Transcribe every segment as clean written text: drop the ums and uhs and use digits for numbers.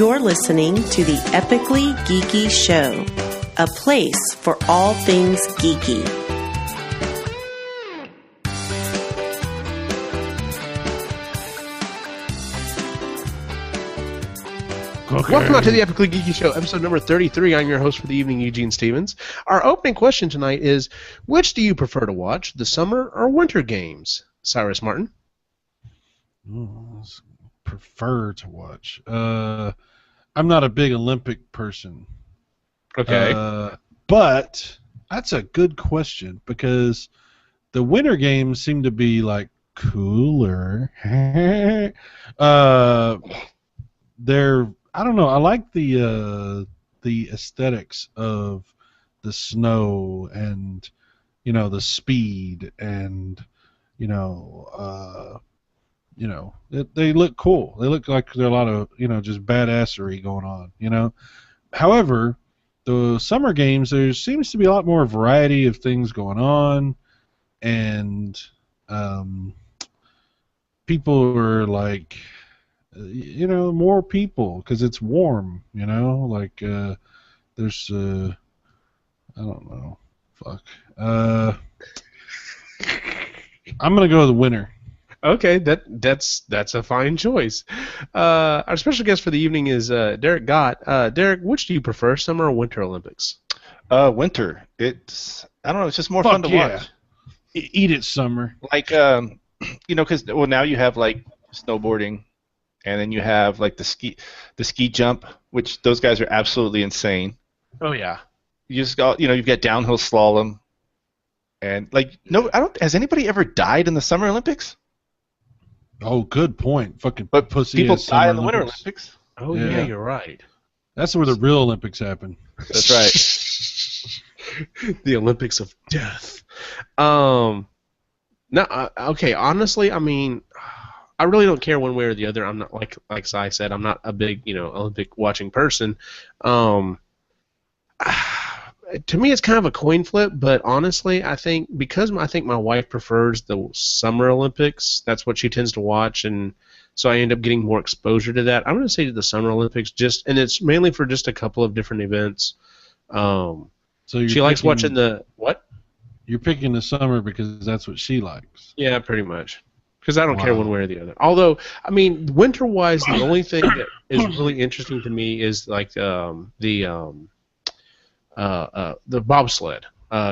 You're listening to the Epically Geeky Show, a place for all things geeky. Okay. Welcome out to the Epically Geeky Show, episode number 33. I'm your host for the evening, Eugene Stevens. Our opening question tonight is, which do you prefer to watch, the summer or winter games? Cyrus Martin? Prefer to watch. I'm not a big Olympic person. Okay. But that's a good question because the winter games seem to be like cooler. I don't know. I like the aesthetics of the snow and the speed and they look cool. They look like there's a lot of just badassery going on. However, the summer games there seems to be a lot more variety of things going on, and people are like. More people because it's warm. There's I don't know. Fuck. I'm gonna go with the winter. Okay, that's a fine choice. Our special guest for the evening is Derek Gott. Derek, which do you prefer, summer or winter Olympics? Winter. It's just more fun to watch. Eat it, summer. Like because now you have like snowboarding. And then you have like the ski jump, which those guys are absolutely insane. Oh yeah. You just got you've got downhill slalom, and has anybody ever died in the Summer Olympics? Oh, good point. Fucking but pussy. People die in the Winter Olympics. Oh yeah, you're right. That's where the real Olympics happen. That's right. The Olympics of death. No, okay. Honestly, I mean. I really don't care one way or the other. I'm not like Cy said. I'm not a big Olympic watching person. To me, it's kind of a coin flip. But honestly, I think my wife prefers the Summer Olympics. That's what she tends to watch, and so I end up getting more exposure to that. I'm going to say to the Summer Olympics, and it's mainly for just a couple of different events. So she likes watching the what? You're picking the summer because that's what she likes. Yeah, pretty much. Because I don't care one way or the other. Although, I mean, winter-wise, the only thing that is really interesting to me is like the bobsled.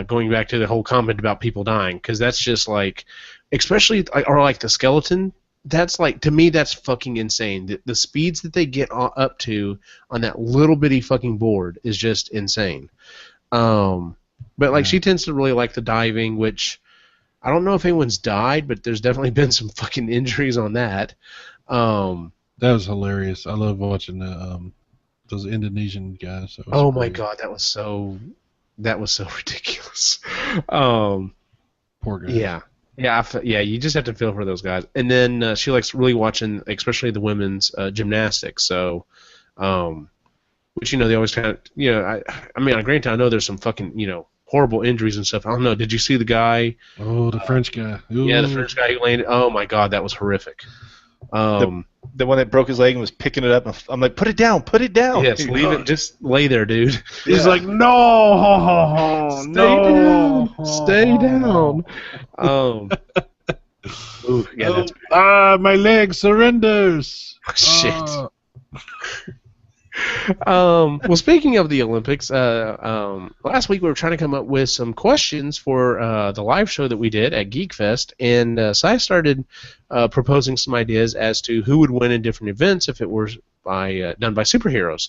Going back to the whole comment about people dying, because that's just like, especially or like the skeleton. That's like, to me, that's fucking insane. The speeds that they get up to on that little bitty fucking board is just insane. But like, she tends to really like the diving, which. I don't know if anyone's died, but there's definitely been some fucking injuries on that. That was hilarious. I love watching those Indonesian guys. Oh my god, that was so ridiculous. Poor guy. Yeah. You just have to feel for those guys. And then she likes really watching, especially the women's gymnastics. So, which they always kind of I mean, granted, I know there's some fucking horrible injuries and stuff. I don't know. Did you see the guy? Oh, the French guy. Ooh. Yeah, the French guy who landed. Oh my God, that was horrific. The one that broke his leg and was picking it up. I'm like, put it down. Yes, leave it. Just lay there, dude. He's like, no, stay down. Ooh, yeah, that's my leg surrenders. Shit. Well, speaking of the Olympics, last week we were trying to come up with some questions for the live show that we did at Geek Fest, and Cy started proposing some ideas as to who would win in different events if it were done by superheroes.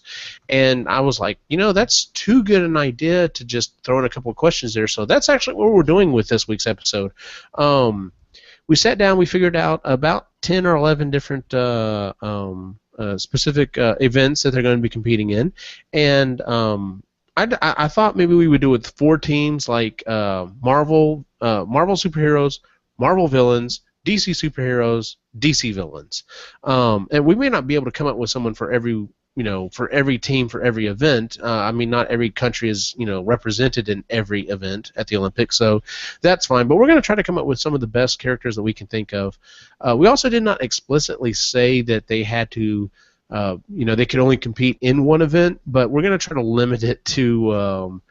And I was like, that's too good an idea to just throw in a couple of questions there, so that's actually what we're doing with this week's episode. We sat down, we figured out about 10 or 11 different specific events that they're going to be competing in, and I thought maybe we would do it with 4 teams, like Marvel superheroes, Marvel villains, DC superheroes, DC villains, and we may not be able to come up with someone for every for every team for every event. I mean, not every country is represented in every event at the Olympics, so that's fine. But we're going to try to come up with some of the best characters that we can think of. We also did not explicitly say that they had to they could only compete in one event, but we're going to try to limit it to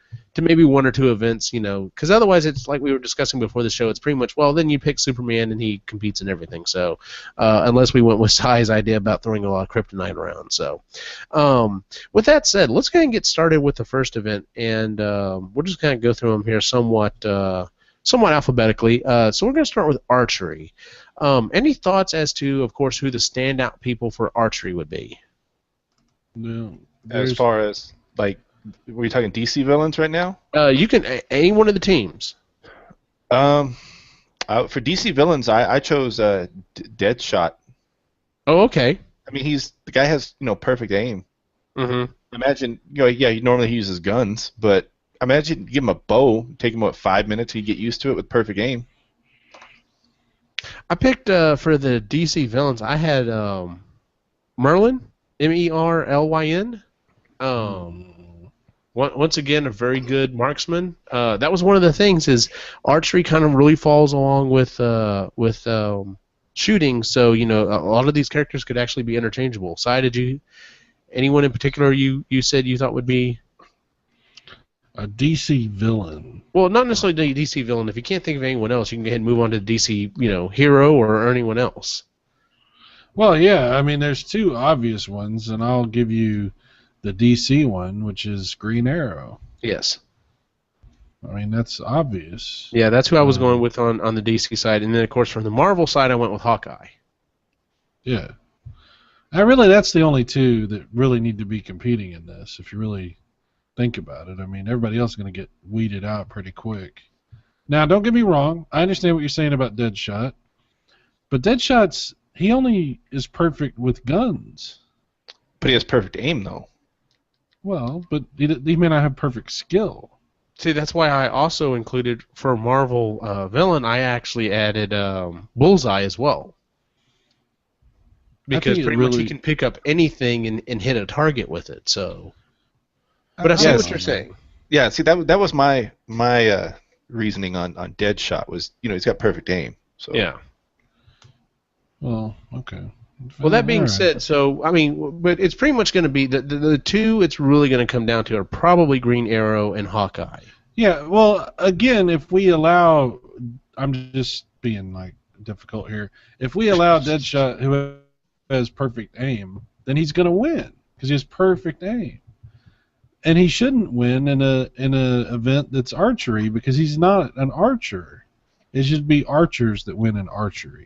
maybe one or two events, because otherwise it's like we were discussing before the show. It's pretty much, well, then you pick Superman and he competes in everything. So unless we went with Sai's idea about throwing a lot of kryptonite around. So with that said, let's go ahead and get started with the first event, and we'll just kind of go through them here somewhat alphabetically. So we're going to start with archery. Any thoughts as to, of course, who the standout people for archery would be? No, As far as, like, were you talking DC villains right now? You can any one of the teams. For DC villains, I chose Deadshot. Oh, okay. I mean, the guy has perfect aim. Mm-hmm. Imagine, he normally uses guns, but imagine give him a bow, take him 5 minutes, he'd get used to it with perfect aim. I picked for the DC villains. I had Merlin, Merlyn. Once again, a very good marksman. That was one of the things, is archery kind of really falls along with shooting. So a lot of these characters could actually be interchangeable. Si, anyone in particular you said you thought would be a DC villain? Well, not necessarily a DC villain. If you can't think of anyone else, you can go ahead and move on to the DC hero or anyone else. Well, yeah. I mean, there's two obvious ones, and I'll give you the DC one, which is Green Arrow. Yes. I mean, that's obvious. Yeah, that's who I was going with on the DC side. And then, of course, from the Marvel side, I went with Hawkeye. Yeah. That's the only two that really need to be competing in this, if you really think about it. I mean, everybody else is going to get weeded out pretty quick. Now, don't get me wrong. I understand what you're saying about Deadshot. But he only is perfect with guns. But he has perfect aim, though. Well, but he may not have perfect skill. See, that's why I also included, for Marvel villain, I actually added Bullseye as well. Because pretty much he can pick up anything and hit a target with it. So, but I see what you're saying. Yeah, see, that was my reasoning on Deadshot was, he's got perfect aim. So yeah. Well, okay. Well, that being said, so, I mean, but it's pretty much going to be, the two it's really going to come down to are probably Green Arrow and Hawkeye. Yeah, well, again, if we allow, I'm just being, difficult here. If we allow Deadshot, who has perfect aim, then he's going to win, because he has perfect aim. And he shouldn't win in a event that's archery, because he's not an archer. It should be archers that win in archery.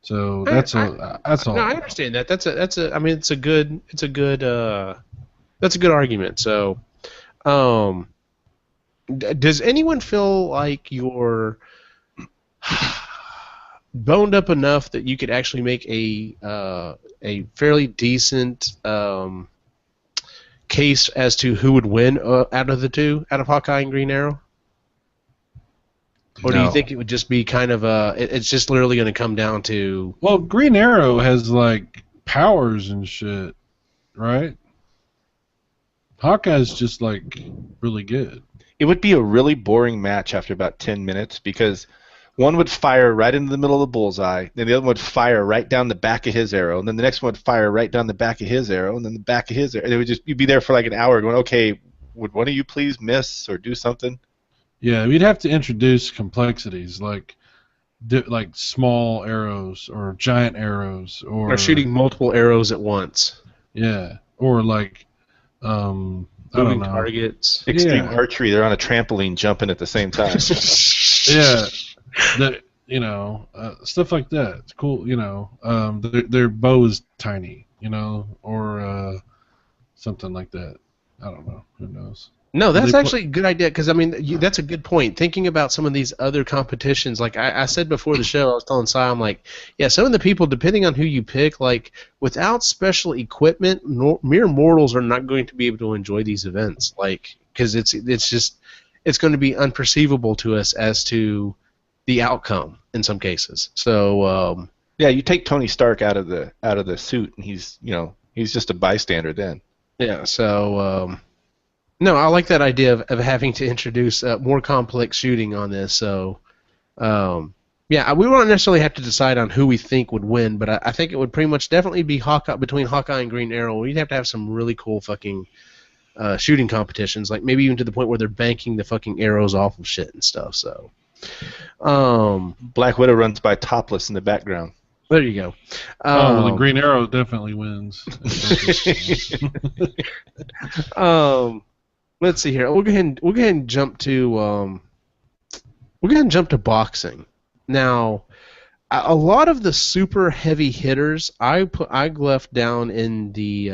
So that's all. No, I understand that. That's a. I mean, it's a good argument. So, does anyone feel like you're boned up enough that you could actually make a fairly decent case as to who would win out of the two, out of Hawkeye and Green Arrow? Or do you think it would just be kind of it's just literally going to come down to... Well, Green Arrow has, powers and shit, right? Hawkeye's just, really good. It would be a really boring match after about 10 minutes, because one would fire right into the middle of the bullseye, then the other one would fire right down the back of his arrow, and then the next one would fire right down the back of his arrow, and then the back of his arrow. And you'd be there for an hour going, okay, would one of you please miss or do something? Yeah, we'd have to introduce complexities like small arrows or giant arrows or shooting multiple arrows at once. Yeah, or I don't know, targets. Extreme archery. They're on a trampoline jumping at the same time. Yeah, stuff like that. It's cool. Their bow is tiny. Or something like that. I don't know. Who knows? No, that's actually a good idea, because, I mean, that's a good point. Thinking about some of these other competitions, like I said before the show, I was telling Si, I'm like, yeah, some of the people, depending on who you pick, without special equipment, mere mortals are not going to be able to enjoy these events, because it's going to be unperceivable to us as to the outcome in some cases. So yeah, you take Tony Stark out of the suit, and he's just a bystander then. Yeah, so no, I like that idea of having to introduce more complex shooting on this. So, Yeah, we won't necessarily have to decide on who we think would win, but I think it would pretty much definitely be between Hawkeye and Green Arrow. We'd have to have some really cool fucking shooting competitions, like maybe even to the point where they're banking the fucking arrows off of shit and stuff. So, Black Widow runs by topless in the background. there you go. Well, the Green Arrow definitely wins. Let's see here. We'll go ahead and jump to boxing. Now, a lot of the super heavy hitters I left down in the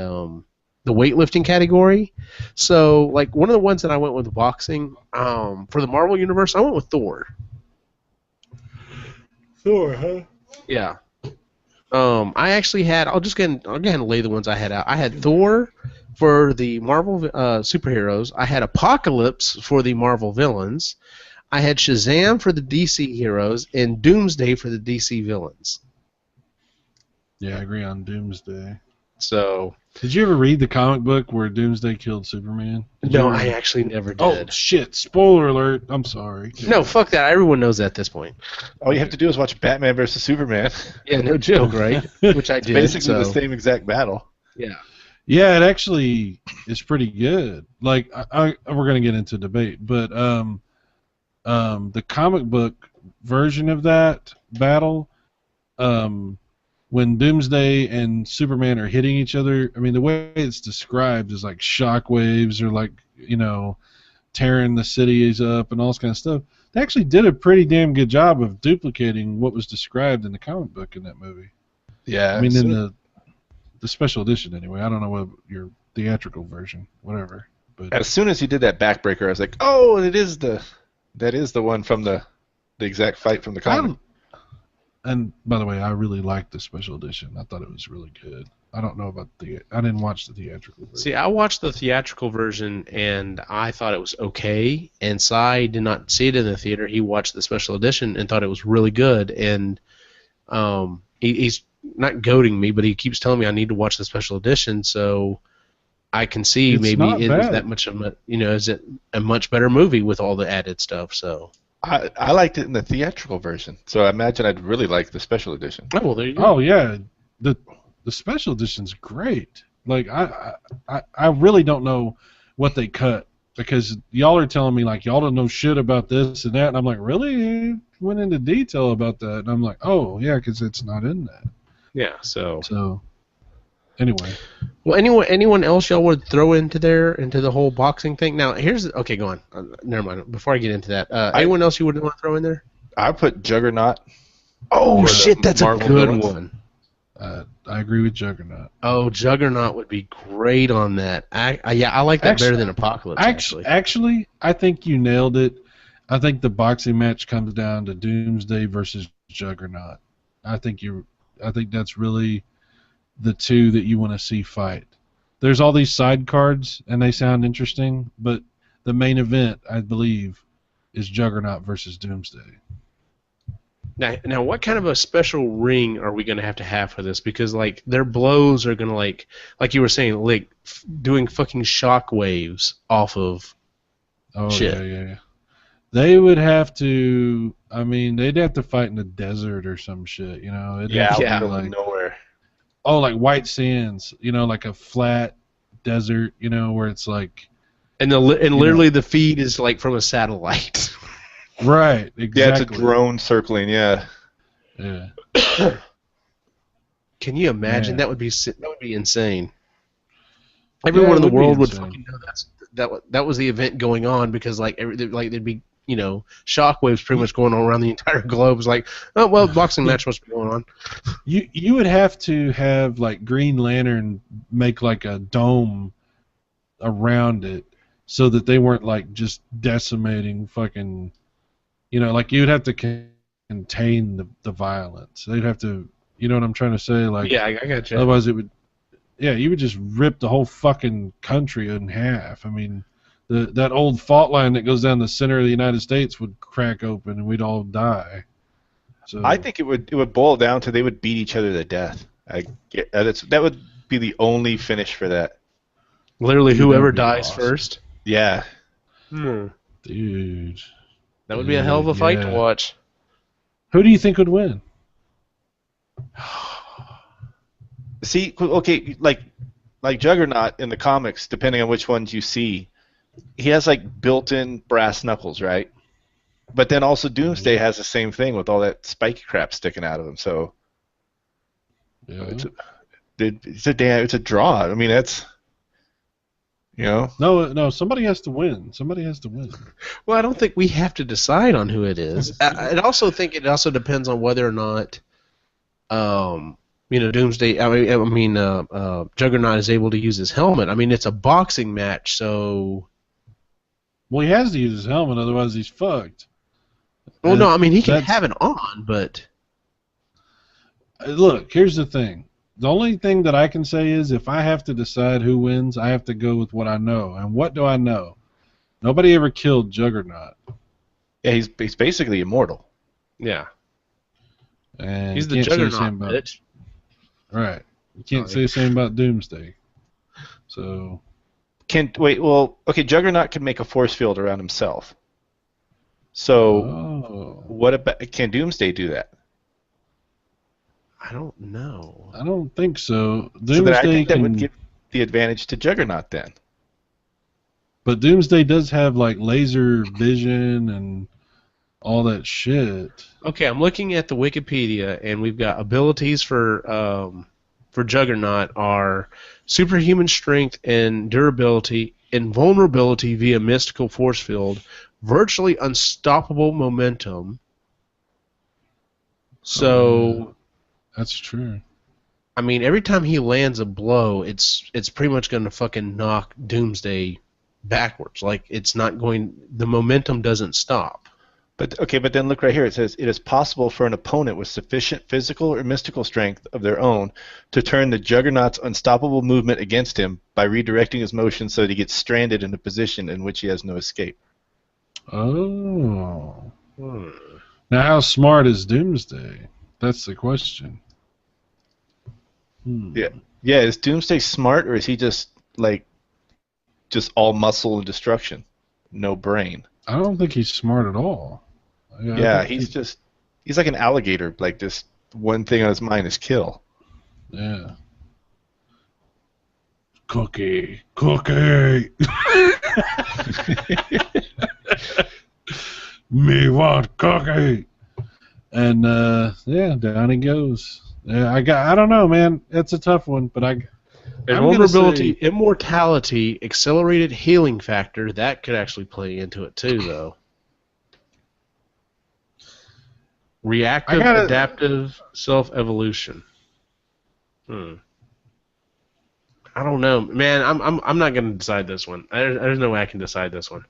weightlifting category. So, like, one of the ones that I went with boxing, for the Marvel Universe, I went with Thor. Thor, huh? Yeah. I actually had. I'll go ahead and lay the ones I had out. I had Thor for the Marvel superheroes. I had Apocalypse for the Marvel villains. I had Shazam for the DC heroes and Doomsday for the DC villains. Yeah, I agree on Doomsday. So, did you ever read the comic book where Doomsday killed Superman? No, I actually never did. Oh, shit. Spoiler alert. I'm sorry. No, fuck that. Everyone knows that at this point. All you have to do is watch Batman versus Superman. Yeah, no joke, right? Which I did. Basically the same exact battle. Yeah. Yeah, it actually is pretty good. Like, we're going to get into debate, but the comic book version of that battle, when Doomsday and Superman are hitting each other, I mean, the way it's described is like shockwaves or like, tearing the cities up and all this kind of stuff. They actually did a pretty damn good job of duplicating what was described in the comic book in that movie. Yeah. I mean, in the special edition anyway. I don't know what your theatrical version, whatever. But as soon as he did that backbreaker, I was like, oh, that is the one from the exact fight from the comic. And by the way, I really liked the special edition. I thought it was really good. I don't know about I didn't watch the theatrical version. See, I watched the theatrical version and I thought it was okay. And Cy did not see it in the theater. He watched the special edition and thought it was really good. And he's not goading me, but he keeps telling me I need to watch the special edition so I can see maybe it is that much of a, is it a much better movie with all the added stuff. So. I liked it in the theatrical version, so I imagine I'd really like the special edition. Oh, well, there you go. Oh yeah, the special edition's great. Like I really don't know what they cut because y'all are telling me like y'all don't know shit about this and that, and I'm like, really? You went into detail about that, and I'm like, oh yeah, because it's not in that. Yeah. So. Anyway. Well, anyone else y'all would throw into the whole boxing thing? Now, okay, go on. Never mind. Before I get into that, anyone else you would want to throw in there? I put Juggernaut. Oh shit, that's Marvel a good villains. One. I agree with Juggernaut. Oh, Juggernaut would be great on that. I like that better than Apocalypse. Actually, I think you nailed it. I think the boxing match comes down to Doomsday versus Juggernaut. I think that's really the two that you want to see fight. There's all these side cards, and they sound interesting, but the main event, I believe, is Juggernaut versus Doomsday. Now, what kind of a special ring are we going to have for this? Because, like, their blows are going to, like you were saying, like, doing fucking shock waves off of shit. Yeah. They would have to, they'd have to fight in the desert or some shit, It'd have to be like nowhere. Oh, like White Sands, like a flat desert, where it's like... And literally the feed is like from a satellite. Right, exactly. Yeah, it's a drone circling, yeah. Yeah. Can you imagine? Yeah. That would be insane. Everyone in the world would fucking know that was the event going on because there'd be shockwaves pretty much going on around the entire globe. It's like, oh well, boxing match must be going on. You would have to have like Green Lantern make like a dome around it so that they weren't like just decimating fucking, like you'd have to contain the violence. They'd have to, you know what I'm trying to say? Like, yeah, I got you. Otherwise, you would just rip the whole fucking country in half. I mean. That old fault line that goes down the center of the United States would crack open and we'd all die. So I think it would boil down to they would beat each other to death. That would be the only finish for that. Literally, whoever dies first. Yeah. Dude. That would be a hell of a fight to watch. Who do you think would win? See, okay, like Juggernaut in the comics, depending on which ones you see, he has like built-in brass knuckles, right? But then also Doomsday has the same thing with all that spiky crap sticking out of him. So Yeah. it's a draw. I mean, that's No, somebody has to win. Somebody has to win. Well, I don't think we have to decide on who it is. I also think it also depends on whether or not, Doomsday. Juggernaut is able to use his helmet. I mean, it's a boxing match, so. Well, he has to use his helmet, otherwise he's fucked. Well, no, I mean he can have it on, but. Look, here's the thing. The only thing that I can say is if I have to decide who wins, I have to go with what I know. And what do I know? Nobody ever killed Juggernaut. Yeah, he's basically immortal. Yeah. And He's the Juggernaut, bitch. Right. You can't say the same about Doomsday. So. Juggernaut can make a force field around himself. So, what about can Doomsday do that? I don't know. I don't think so. I think that would give the advantage to Juggernaut then. But Doomsday does have like laser vision and all that shit. Okay, I'm looking at the Wikipedia, and we've got abilities for Juggernaut are superhuman strength and durability, invulnerability via mystical force field, virtually unstoppable momentum. So. That's true. I mean, every time he lands a blow, it's pretty much going to fucking knock Doomsday backwards. Like, it's not going... The momentum doesn't stop. But then look right here. It says, it is possible for an opponent with sufficient physical or mystical strength of their own to turn the Juggernaut's unstoppable movement against him by redirecting his motion so that he gets stranded in a position in which he has no escape. Oh. Now, how smart is Doomsday? That's the question. Yeah. Is Doomsday smart, or is he just all muscle and destruction, no brain? I don't think he's smart at all. He's like an alligator. Like, this one thing on his mind is kill. Yeah. Cookie. Me want cookie. And down he goes. Yeah, I don't know, man. It's a tough one, but vulnerability, immortality, accelerated healing factor, that could actually play into it too, though. Reactive, adaptive, self-evolution. I don't know, man. I'm not gonna decide this one. There's no way I can decide this one.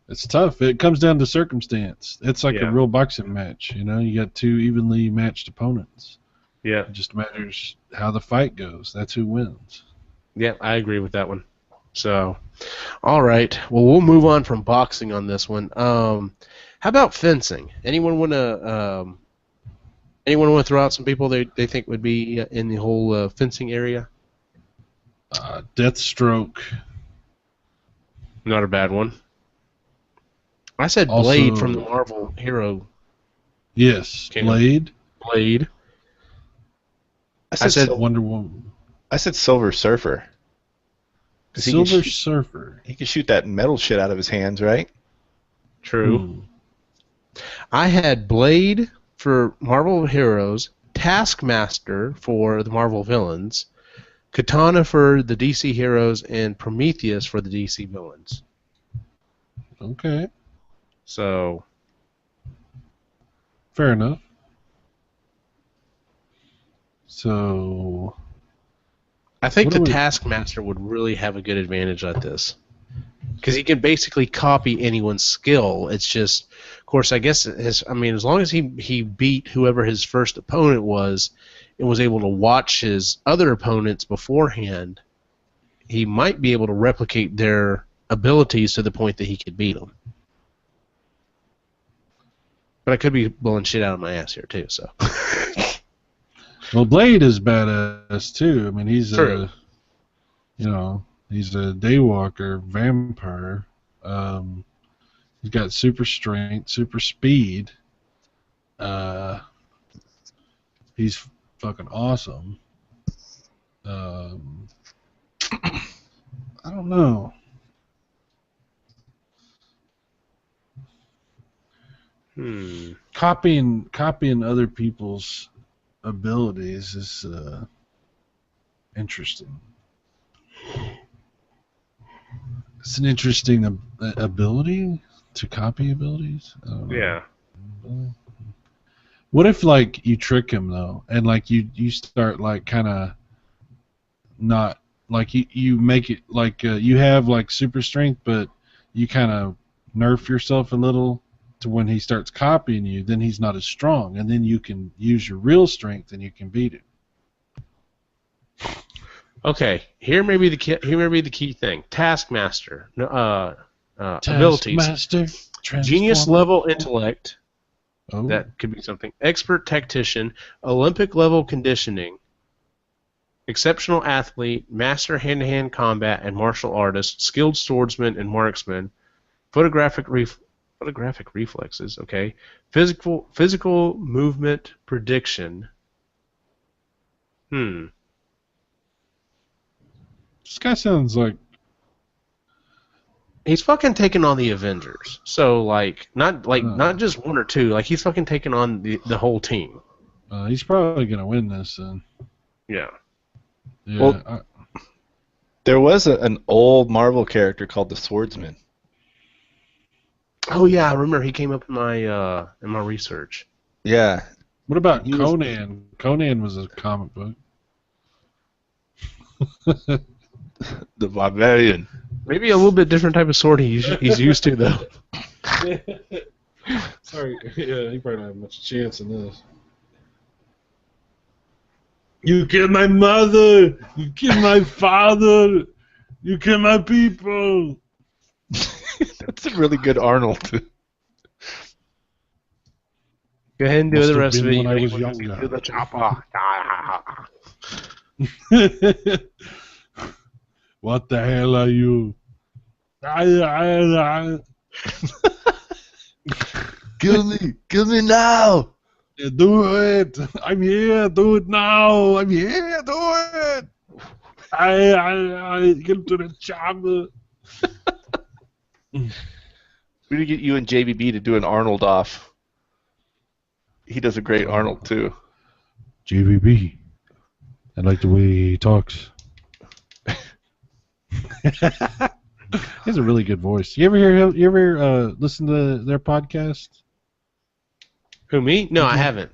It's tough. It comes down to circumstance. It's like a real boxing match. You got two evenly matched opponents. Yeah. It just matters how the fight goes. That's who wins. Yeah, I agree with that one. So, all right. Well, we'll move on from boxing on this one. How about fencing? Anyone want to throw out some people they think would be in the whole fencing area? Deathstroke. Not a bad one. I said Blade from the Marvel Hero. Yes, Blade. I said Wonder Woman. I said Silver Surfer. Silver Surfer. He can shoot that metal shit out of his hands, right? True. I had Blade for Marvel Heroes, Taskmaster for the Marvel Villains, Katana for the DC Heroes, and Prometheus for the DC Villains. Okay. So. Fair enough. So. I think the Taskmaster would really have a good advantage at this. Because he can basically copy anyone's skill. It's just, of course, I guess, as long as he beat whoever his first opponent was and was able to watch his other opponents beforehand, he might be able to replicate their abilities to the point that he could beat them. But I could be blowing shit out of my ass here, too, so. Well, Blade is badass, too. I mean, he's True. He's a daywalker, vampire. He's got super strength, super speed. He's fucking awesome. I don't know. Copying other people's abilities is interesting. It's an interesting ability to copy abilities. I don't know. Yeah. What if like you trick him though, and like you start like kind of not like you make it like you have like super strength, but you kind of nerf yourself a little to when he starts copying you, then he's not as strong, and then you can use your real strength and you can beat him. Okay, here may be the key thing. Taskmaster, abilities, Taskmaster, genius level intellect. Oh. That could be something. Expert tactician, Olympic level conditioning, exceptional athlete, master hand-to-hand combat and martial artist, skilled swordsman and marksman, photographic reflexes. Okay, physical movement prediction. This guy sounds like he's fucking taking on the Avengers. So like not just one or two. Like he's fucking taking on the whole team. He's probably gonna win this then. Yeah. Yeah. Well, there was an old Marvel character called the Swordsman. Oh yeah, I remember he came up in my research. Yeah. What about Conan? Conan was a comic book. The Barbarian. Maybe a little bit different type of sword he's used to though. Sorry, yeah, he probably don't have much chance in this. You killed my mother! You killed my father! You killed my people! That's a really good Arnold. Go ahead and do Must the have rest of been it. when I was You younger. do the chopper. What the hell are you? Kill me now! Yeah, do it! I'm here, do it now! I'm here, do it! I get to the chopper. We need to get you and JBB to do an Arnold off. He does a great Arnold too. JVB. I like the way he talks. He has a really good voice. You ever listen to their podcast? Who, me? No, I haven't.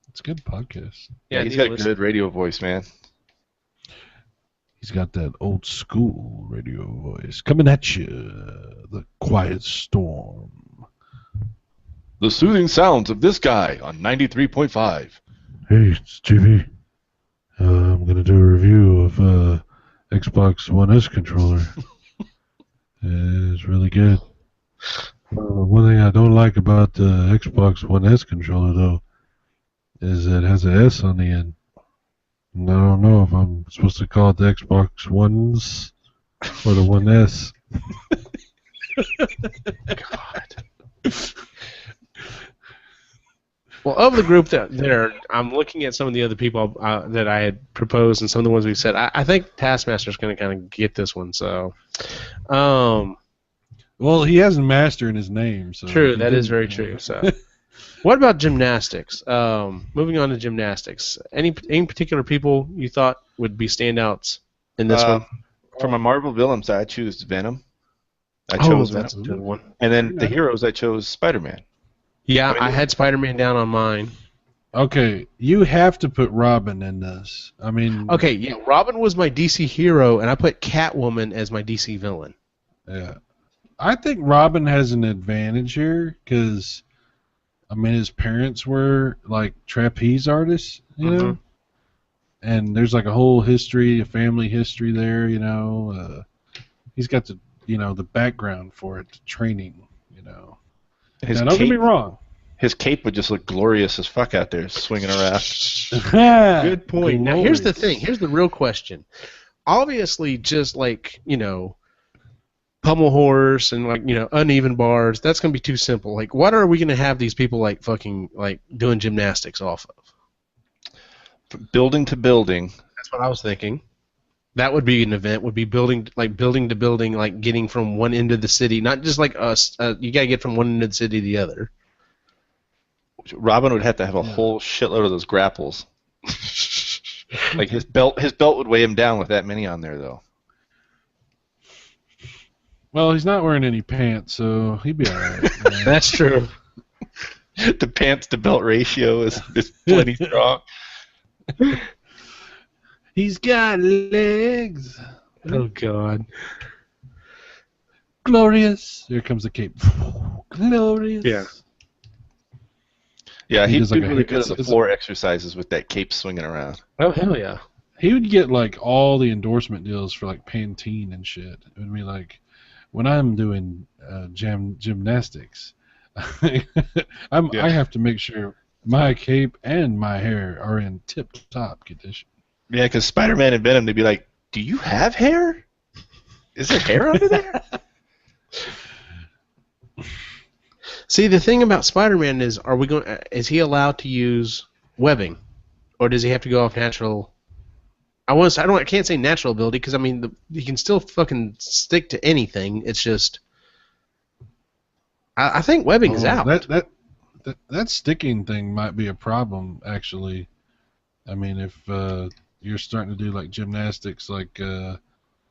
It's a good podcast. Yeah, he's got a good radio voice, man. He's got that old school radio voice. Coming at you, the quiet storm. The soothing sounds of this guy on 93.5. Hey, it's JV. I'm going to do a review of Xbox One S controller. It's really good. One thing I don't like about the Xbox One S controller, though, is it has an S on the end. And I don't know if I'm supposed to call it the Xbox Ones or the One S. God. Well, of the group I'm looking at some of the other people that I had proposed and some of the ones we said. I think Taskmaster's going to kind of get this one. So, well, he has Master in his name. So true, that is very true. So, what about gymnastics? Moving on to gymnastics. Any particular people you thought would be standouts in this one? For my Marvel villains, I choose Venom. I chose that's a Venom. good one. And then the heroes, I chose Spider-Man. Yeah, I had Spider-Man down on mine. Okay, you have to put Robin in this. I mean... Okay, yeah, Robin was my DC hero, and I put Catwoman as my DC villain. Yeah. I think Robin has an advantage here, because, I mean, his parents were, like, trapeze artists, you know? And there's, like, a whole history, a family history there, you know? He's got the, you know, the background for it, the training, you know? Now, don't get me wrong. His cape would just look glorious as fuck out there, swinging around. Good point. Now, here's the thing. Here's the real question. Obviously, just like, you know, pommel horse and like uneven bars. That's gonna be too simple. Like, what are we gonna have these people like fucking like doing gymnastics off of? From building to building. That's what I was thinking. That would be an event. Would be building to building, like getting from one end of the city, not just like us. You gotta get from one end of the city to the other. Robin would have to have a whole shitload of those grapples. Like his belt would weigh him down with that many on there, though. Well, he's not wearing any pants, so he'd be all right. That's true. The pants to belt ratio is plenty strong. He's got legs. Oh God. Glorious. Here comes the cape. Glorious. Yeah. Yeah, He he'd does be like a- really good at the it's- floor exercises with that cape swinging around. Oh hell yeah. He would get like all the endorsement deals for like Pantene and shit. It would be like, when I'm doing gymnastics, I have to make sure my cape and my hair are in tip-top condition. Yeah, because Spider-Man and Venom, they'd be like, "Do you have hair? Is there hair under there?" See, the thing about Spider-Man is, is he allowed to use webbing, or does he have to go off natural? I can't say natural ability because I mean he can still fucking stick to anything. It's just, I think webbing is out. That sticking thing might be a problem, actually. I mean, if you're starting to do like gymnastics, like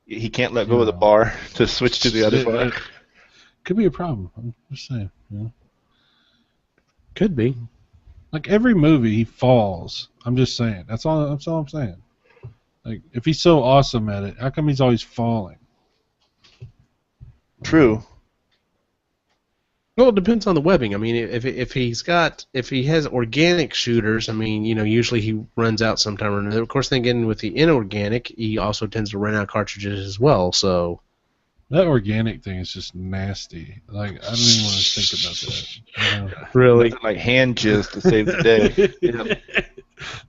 He can't let go of the bar to switch to the other bar. could be a problem. I'm just saying. Could be. Like every movie, he falls. I'm just saying. That's all I'm saying. Like, if he's so awesome at it, how come he's always falling? True. Well, it depends on the webbing. I mean, if he has organic shooters, I mean, usually he runs out sometime or another. Of course, then again with the inorganic, he also tends to run out cartridges as well. So That organic thing is just nasty. Like, I don't even want to think about that. really, Nothing like hand jizz to save the day.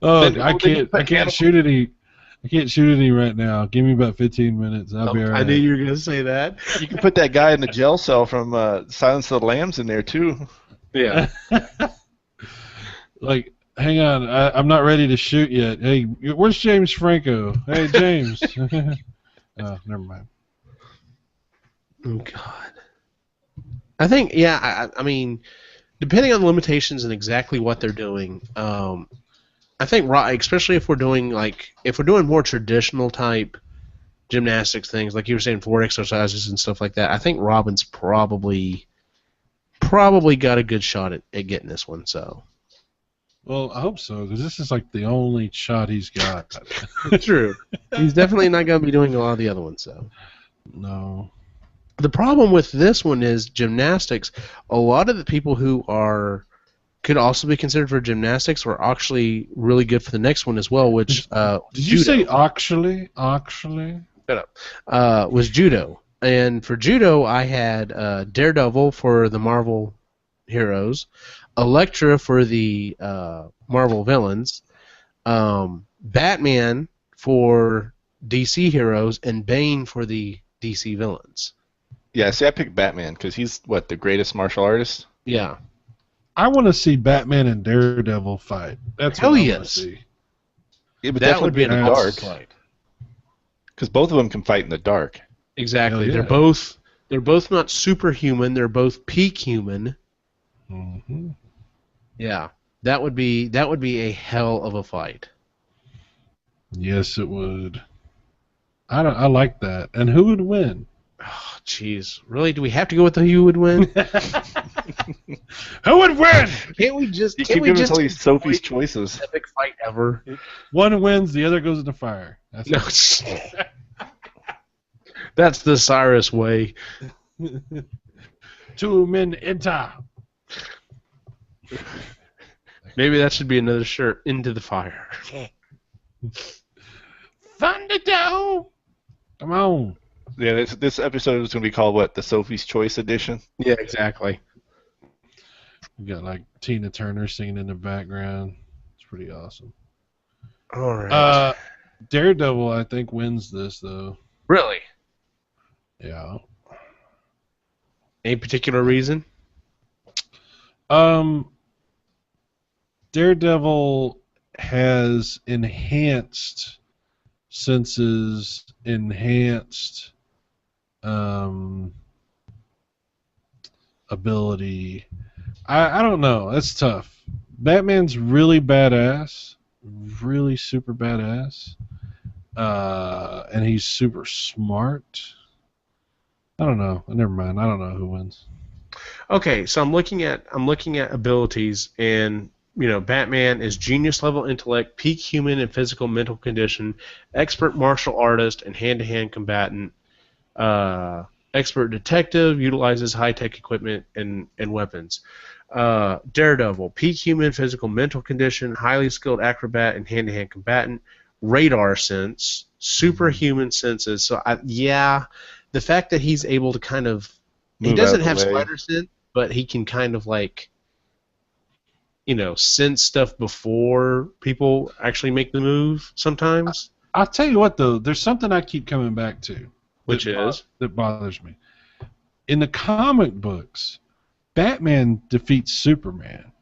Oh, Then- I can't shoot any. I can't shoot any right now. Give me about 15 minutes. I'll be all right. I knew you were gonna say that. You can put that guy in the jail cell from Silence of the Lambs in there too. Yeah. Like, hang on. I'm not ready to shoot yet. Hey, where's James Franco? Hey, James. Oh, never mind. Oh God. I think I mean, depending on the limitations and exactly what they're doing, I think especially if we're doing more traditional type gymnastics things, like you were saying, floor exercises and stuff like that. I think Robin's probably got a good shot at getting this one. So. Well, I hope so, because this is like the only shot he's got. True. He's definitely not going to be doing a lot of the other ones, so. No. The problem with this one is gymnastics. A lot of the people who could also be considered for gymnastics were actually really good for the next one as well, which Did you say actually? Actually? Shut up. Was judo. And for judo, I had Daredevil for the Marvel heroes, Elektra for the Marvel villains, Batman for DC heroes, and Bane for the DC villains. Yeah, see, I picked Batman because he's the greatest martial artist. Yeah. I want to see Batman and Daredevil fight. That's Hell what I want yes. to see. It would That definitely would be in an the awesome dark fight. because both of them can fight in the dark. Exactly. Hell yeah. They're both not superhuman. They're both peak human. Mm-hmm. Yeah. That would be a hell of a fight. Yes, it would. I like that. And who would win? Oh, jeez. Really? Do we have to go with who would win? Who would win? Can't we just You keep giving us all these Sophie's choices. epic fight ever? One wins, the other goes in the fire. That's No. That's the Cyrus way. Two men enter. Maybe that should be another shirt. Into the fire. Thunderdome. Come on. Yeah, this episode is going to be called what? The Sophie's Choice edition? Yeah, exactly. We got like Tina Turner singing in the background. It's pretty awesome. All right. Daredevil, I think, wins this though. Really? Yeah. Any particular reason? Daredevil has enhanced senses, enhanced ability. I don't know. That's tough. Batman's really badass, really super badass, and he's super smart. I don't know. Never mind. I don't know who wins. Okay, so I'm looking at abilities, and Batman is genius level intellect, peak human and physical mental condition, expert martial artist and hand-to-hand combatant, expert detective, utilizes high-tech equipment and weapons. Daredevil, peak human physical mental condition, highly skilled acrobat and hand-to-hand combatant, radar sense, superhuman senses. So the fact that he's able to kind of he doesn't have spider sense, but he can kind of sense stuff before people actually make the move sometimes. I'll tell you what, though, there's something I keep coming back to. That bothers me. In the comic books, Batman defeats Superman,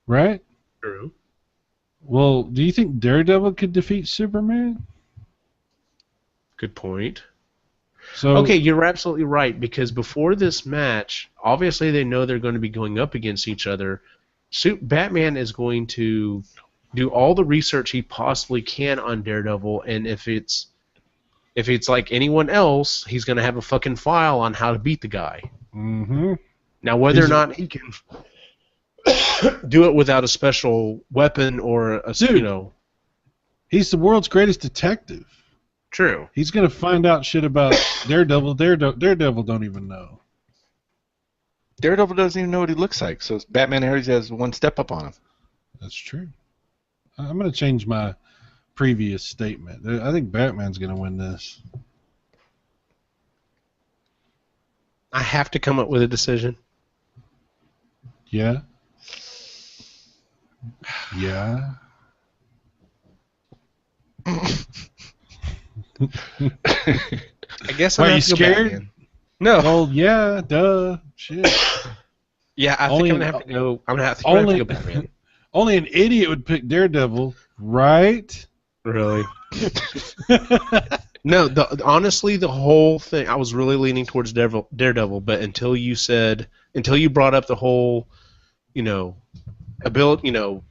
right? True. Well, do you think Daredevil could defeat Superman? Good point. So, okay, you're absolutely right, because before this match, obviously they know they're going to be going up against each other. Batman is going to do all the research he possibly can on Daredevil, and if it's like anyone else, he's going to have a fucking file on how to beat the guy. Mm-hmm. Now, whether or not he can do it without a special weapon or he's the world's greatest detective. True. He's going to find out shit about Daredevil. Daredevil don't even know. Daredevil doesn't even know what he looks like, so Batman already has one step up on him. That's true. I'm going to change my previous statement. I think Batman's going to win this. I have to come up with a decision. Yeah? Yeah? I guess Are you scared? No. Well, yeah, duh. Shit. Yeah, I think I'm gonna have to go. I'm gonna have to go Batman. Only an idiot would pick Daredevil, right? Really? No. Honestly, the whole thing, I was really leaning towards Daredevil, but until you brought up the whole,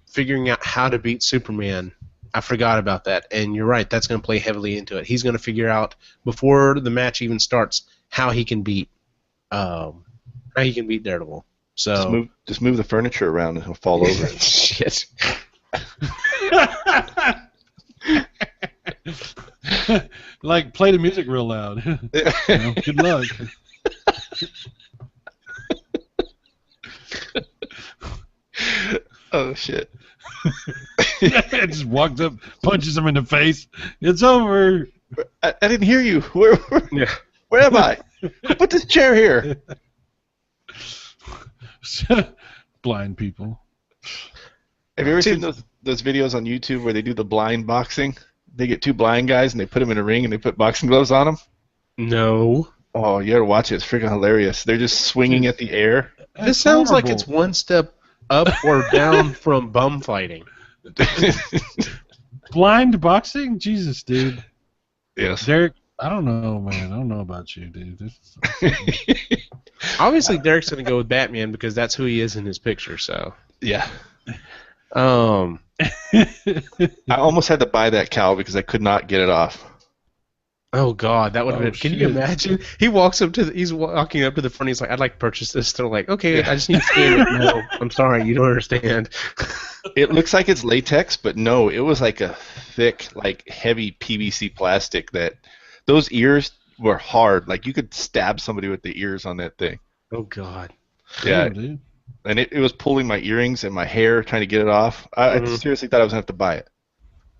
figuring out how to beat Superman, I forgot about that, and you're right. That's going to play heavily into it. He's going to figure out before the match even starts how he can beat Daredevil. So just move the furniture around and he'll fall over. Shit. Like play the music real loud. Good luck. Oh shit. Just walks up, punches him in the face. It's over. I didn't hear you. Where am I? Put this chair here. Blind people. Have you ever seen those videos on YouTube where they do the blind boxing? They get two blind guys and they put them in a ring and they put boxing gloves on them? No. Oh, you gotta watch it. It's freaking hilarious. They're just swinging at the air. This sounds like it's one step up or down from bum fighting. Blind boxing? Jesus, dude. Yes. Derek, I don't know, man. I don't know about you, dude. Obviously, Derek's going to go with Batman because that's who he is in his picture, so. Yeah. I almost had to buy that cowl because I could not get it off. Oh God, that would have been. shit. Can you imagine? He's walking up to the front. He's like, "I'd like to purchase this." They're like, "Okay, I just need to scan it." No, I'm sorry, you don't understand. It looks like it's latex, but no, it was like a thick, like heavy PVC plastic. That those ears were hard. Like you could stab somebody with the ears on that thing. Oh God. Yeah, dude. And it was pulling my earrings and my hair, trying to get it off. I seriously thought I was gonna have to buy it.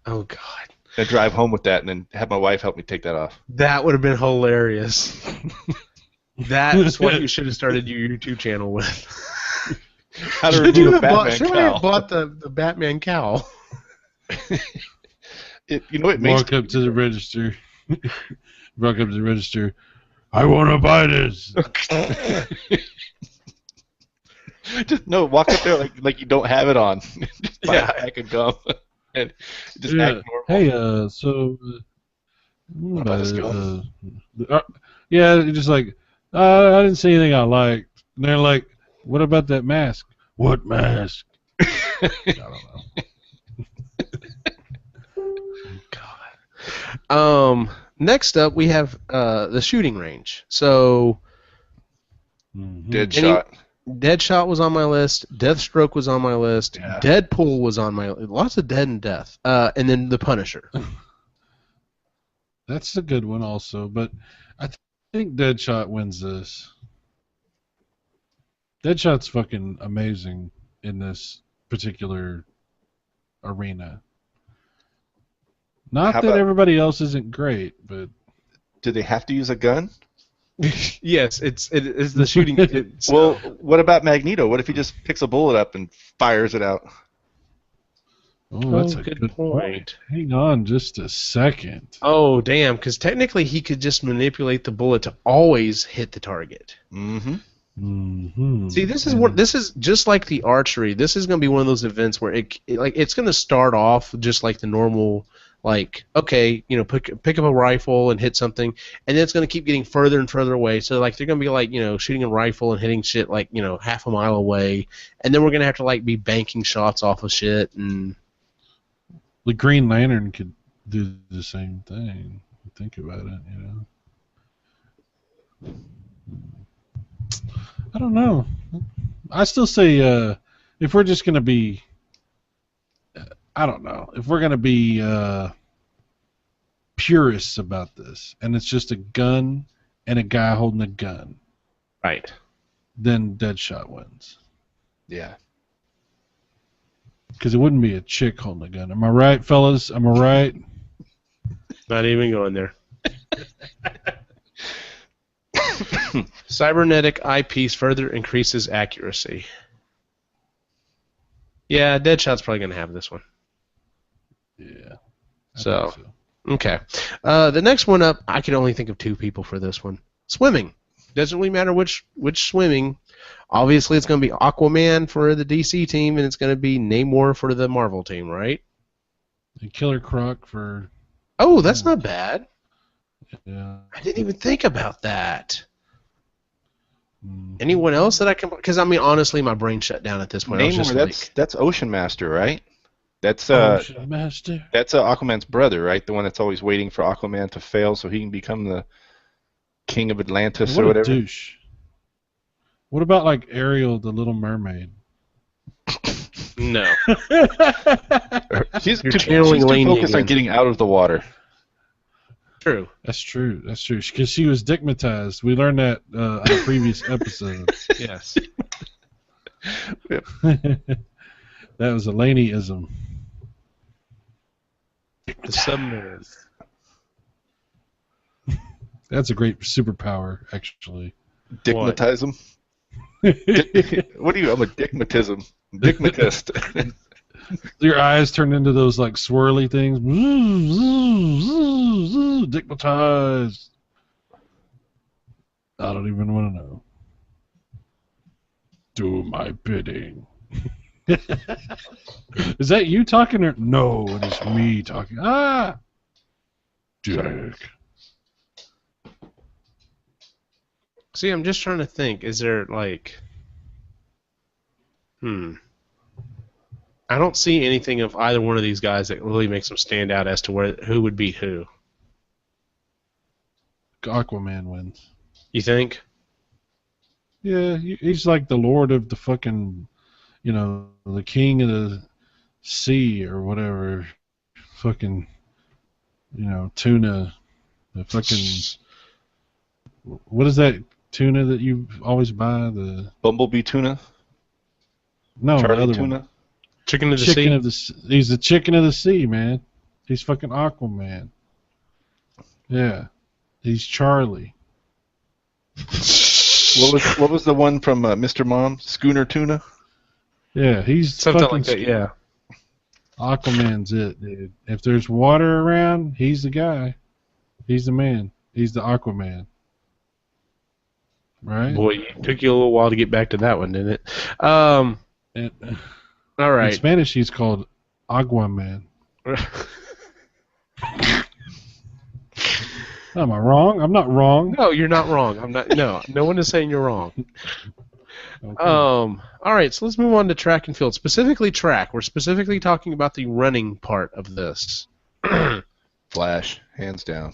Oh God. And drive home with that, and then have my wife help me take that off. That would have been hilarious. That's what you should have started your YouTube channel with. How to remove a Batman should cowl. have bought the Batman cowl. It makes Walk up to the register. Walk up to the register. I want to buy this. Just walk up there like you don't have it on. Just buy a pack of gum and just act normal. Hey, so Wanna buy this gum? yeah, just like I didn't see anything I liked. And they're like, "What about that mask? What mask?" I don't know. God. Next up, we have the shooting range. So, Deadshot. Deadshot was on my list. Deathstroke was on my list. Yeah. Deadpool was on my list. Lots of Dead and Death. And then the Punisher. That's a good one also, but I think Deadshot wins this. Deadshot's fucking amazing in this particular arena. Not that everybody else isn't great, but do they have to use a gun? Yes, it is the shooting. Well, what about Magneto? What if he just picks a bullet up and fires it out? Oh, that's a good point. Hang on just a second. Oh, damn, because technically he could just manipulate the bullet to always hit the target. Mm-hmm. Mm-hmm. See, this is just like the archery. This is going to be one of those events where it's going to start off just like the normal, like, okay, pick up a rifle and hit something, and then it's going to keep getting further and further away. So like they're going to be like, shooting a rifle and hitting shit like, half a mile away, and then we're going to have to like be banking shots off of shit. And the Green Lantern could do the same thing. Think about it, I don't know. I still say if we're just going to be, I don't know, if we're going to be purists about this, and it's just a gun and a guy holding a gun, right? Then Deadshot wins. Yeah. Because it wouldn't be a chick holding a gun. Am I right, fellas? Am I right? Not even going there. Cybernetic eyepiece further increases accuracy. Yeah, Deadshot's probably going to have this one. Yeah. So, okay. The next one up, I can only think of two people for this one. Swimming. Doesn't really matter which swimming. Obviously, it's going to be Aquaman for the DC team, and it's going to be Namor for the Marvel team, right? And Killer Croc for... Oh, that's not bad. Yeah. I didn't even think about that. Anyone else that I can... Because, I mean, honestly, my brain shut down at this point. Namor, that's Ocean Master, right? That's Ocean Master. That's Aquaman's brother, right? The one that's always waiting for Aquaman to fail so he can become the king of Atlantis or whatever. What a douche. What about, like, Ariel, the Little Mermaid? No. She's too focused on getting out of the water. True. That's true. That's true. Because she was digmatized. We learned that on a previous episode. Yes. That was a Laneyism. The submarine. That's a great superpower, actually. Digmatism? What are you? I'm a digmatism. Digmatist. Your eyes turn into those like swirly things. Digmatized. I don't even want to know. Do my bidding. Is that you talking or no? It is me talking. Ah, dick. See, I'm just trying to think. Is there like, I don't see anything of either one of these guys that really makes them stand out as to who would be who. Aquaman wins. You think? Yeah, he's like the lord of the fucking, the king of the sea or whatever. Fucking, tuna. The fucking, what is that tuna that you always buy? The Bumblebee tuna? No, Charlie the other tuna? one. Chicken of the sea? He's the chicken of the sea, man. He's fucking Aquaman. Yeah. He's Charlie. What was the one from Mr. Mom? Schooner tuna? Yeah, he's something like that. Yeah. Aquaman's it, dude. If there's water around, he's the guy. He's the man. He's the Aquaman. right? Boy, it took you a little while to get back to that one, didn't it? All In right. Spanish, he's called Aguaman. Am I wrong? I'm not wrong. No, you're not wrong. I'm not. No, no one is saying you're wrong. Okay. All right, so let's move on to track and field. Specifically track. We're specifically talking about the running part of this. Flash, hands down.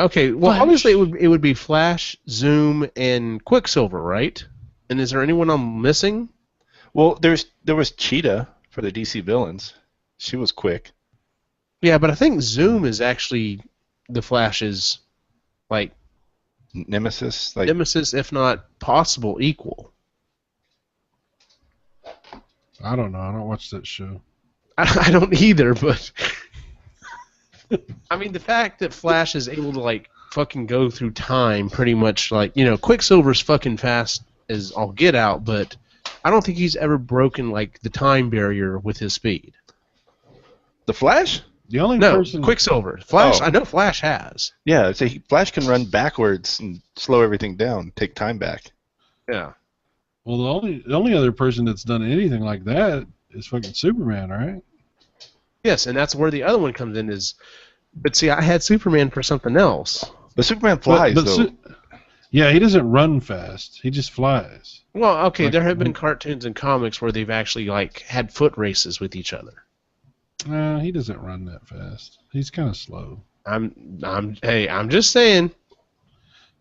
Okay, well, Flash. obviously it would be Flash, Zoom, and Quicksilver, right? And is there anyone I'm missing? Well, there was Cheetah for the DC villains. She was quick. Yeah, but I think Zoom is actually the Flash's, like, Nemesis, nemesis, if not possible equal. I don't know. I don't watch that show. I don't either, but I mean the fact that Flash is able to like fucking go through time pretty much like, you know, Quicksilver's fucking fast as all get out, but I don't think he's ever broken like the time barrier with his speed. The Flash? The only No, person Quicksilver. Flash, Oh. I know Flash has. Yeah, so Flash can run backwards and slow everything down, take time back. Yeah. Well, the only other person that's done anything like that is fucking Superman, right? Yes, and that's where the other one comes in is, but see, I had Superman for something else. But Superman flies, though. Yeah, he doesn't run fast. He just flies. Well, okay, Like- there have been cartoons and comics where they've actually like had foot races with each other. He doesn't run that fast. He's kind of slow. Hey, I'm just saying.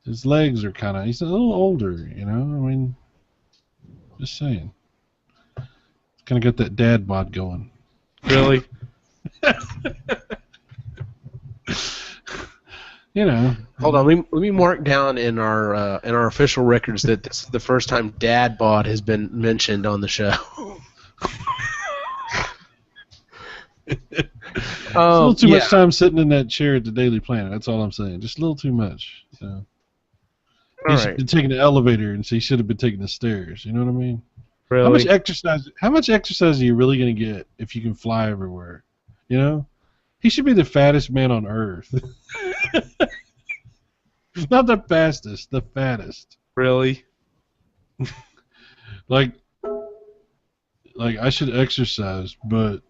His legs are kind of. He's a little older, you know. I mean, just saying. He's kind of got that dad bod going. Really? You know. Hold on, let me mark down in our official records that this is the first time dad bod has been mentioned on the show. A little too yeah. much time sitting in that chair at the Daily Planet. That's all I'm saying. Just a little too much. So. He All should right. have been taking the elevator, and so he should have been taking the stairs. You know what I mean? Really? How much exercise are you really going to get if you can fly everywhere? You know? He should be the fattest man on earth. Not the fastest, the fattest. Really? Like I should exercise, but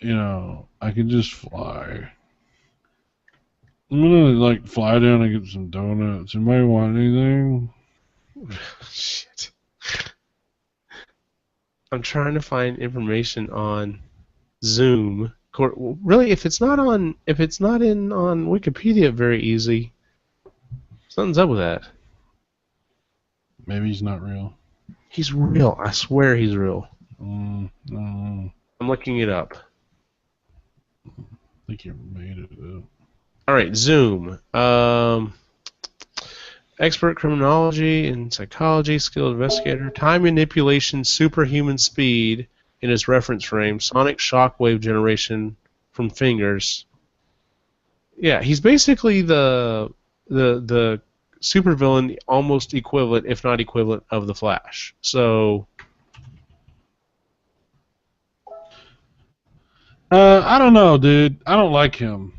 you know, I can just fly. I'm gonna like fly down and get some donuts. Anybody want anything? Shit. I'm trying to find information on Zoom. Really, if it's not in on Wikipedia very easy, something's up with that. Maybe he's not real. He's real. I swear he's real. No, I'm looking it up. I think you made it up. All right, Zoom. Expert criminology and psychology, skilled investigator, time manipulation, superhuman speed in his reference frame, sonic shockwave generation from fingers. Yeah, he's basically the supervillain, almost equivalent, if not equivalent, of the Flash. So. I don't know, dude. I don't like him.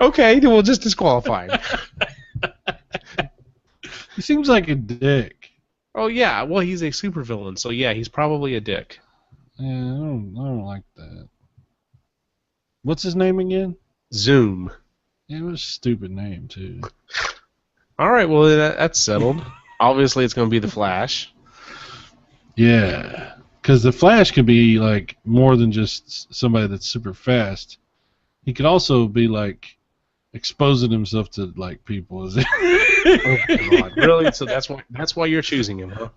Okay, then we'll just disqualify him. He seems like a dick. Oh yeah, well he's a supervillain, so yeah, he's probably a dick. Yeah, I don't like that. What's his name again? Zoom. Yeah, it was a stupid name too. All right, well that's settled. Obviously, it's going to be the Flash. Yeah, because the Flash could be like more than just somebody that's super fast. He could also be like exposing himself to like people. Oh God, really? So that's why you're choosing him, huh?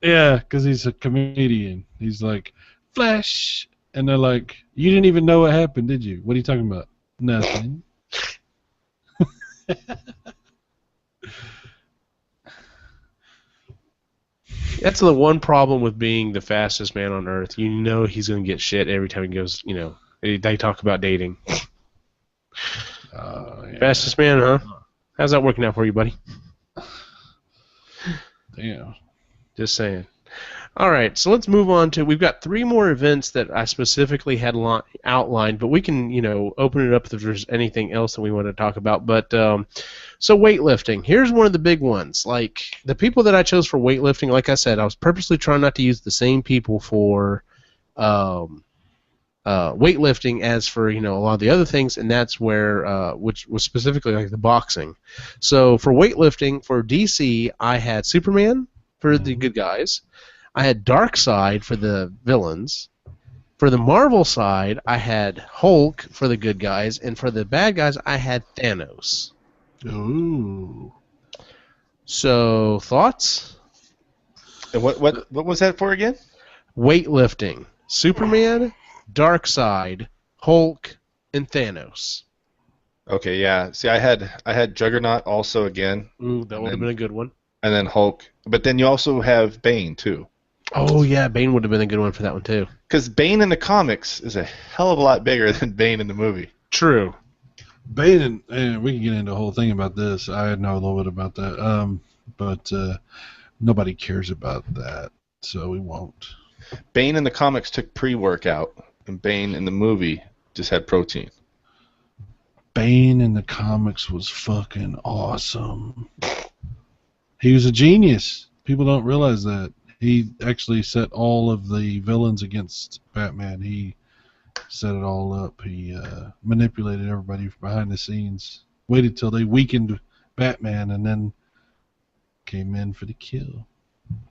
Yeah, because he's a comedian. He's like Flash, and they're like, "You didn't even know what happened, did you? What are you talking about? Nothing." That's the one problem with being the fastest man on Earth. You know he's going to get shit every time he goes. You know, they talk about dating. Yeah. Fastest man, huh? How's that working out for you, buddy? Damn. Just saying. All right, so let's move on to. We've got 3 more events that I specifically had outlined, but we can, open it up if there's anything else that we want to talk about. But so weightlifting. Here's one of the big ones. Like the people that I chose for weightlifting, like I said, I was purposely trying not to use the same people for weightlifting as for a lot of the other things, and that's where which was specifically like the boxing. So for weightlifting for DC, I had Superman for the good guys. I had Darkseid for the villains. For the Marvel side, I had Hulk for the good guys, and for the bad guys, I had Thanos. Ooh. So, thoughts? And what was that for again? Weightlifting. Superman, Darkseid, Hulk, and Thanos. Okay, yeah. See, I had Juggernaut also again. Ooh, that would have been a good one. And then Hulk. But then you also have Bane, too. Oh, yeah, Bane would have been a good one for that one, too. Because Bane in the comics is a hell of a lot bigger than Bane in the movie. True. Bane, and we can get into a whole thing about this. I know a little bit about that, but nobody cares about that, so we won't. Bane in the comics took pre-workout, and Bane in the movie just had protein. Bane in the comics was fucking awesome. He was a genius. People don't realize that. He actually set all of the villains against Batman. He set it all up. He manipulated everybody behind the scenes. Waited till they weakened Batman and then came in for the kill.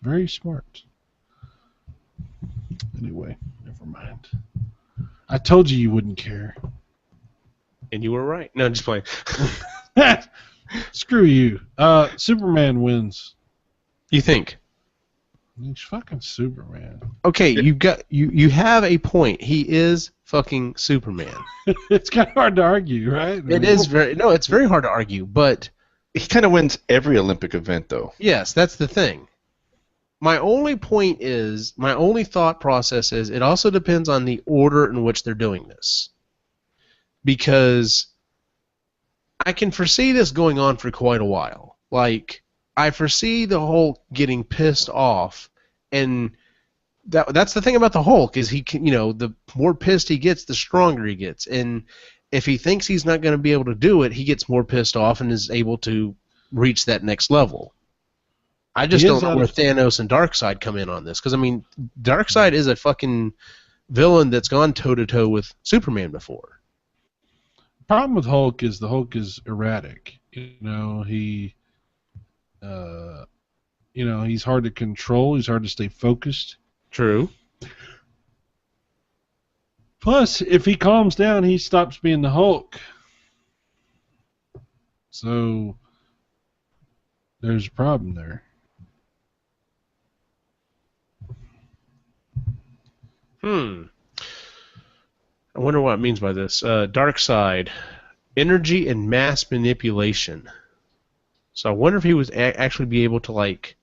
Very smart. Anyway, never mind. I told you wouldn't care. And you were right. No, just playing. Screw you. Superman wins. You think? He's fucking Superman. Okay, you have a point. He is fucking Superman. It's kind of hard to argue, right? It's very hard to argue, but He kind of wins every Olympic event, though. yes, that's the thing. My only thought process is it also depends on the order in which they're doing this. Because I can foresee this going on for quite a while. Like, I foresee the Hulk getting pissed off, and that's the thing about the Hulk is he can, the more pissed he gets, the stronger he gets, and if he thinks he's not going to be able to do it, he gets more pissed off and is able to reach that next level. I just don't know where Thanos and Darkseid come in on this, because Darkseid is a fucking villain that's gone toe to toe with Superman before. The problem with Hulk is the Hulk is erratic. He's hard to control. He's hard to stay focused. True. Plus, if he calms down, he stops being the Hulk. So, there's a problem there. I wonder what it means by this. Darkseid, energy and mass manipulation. So I wonder if he would actually be able to, like,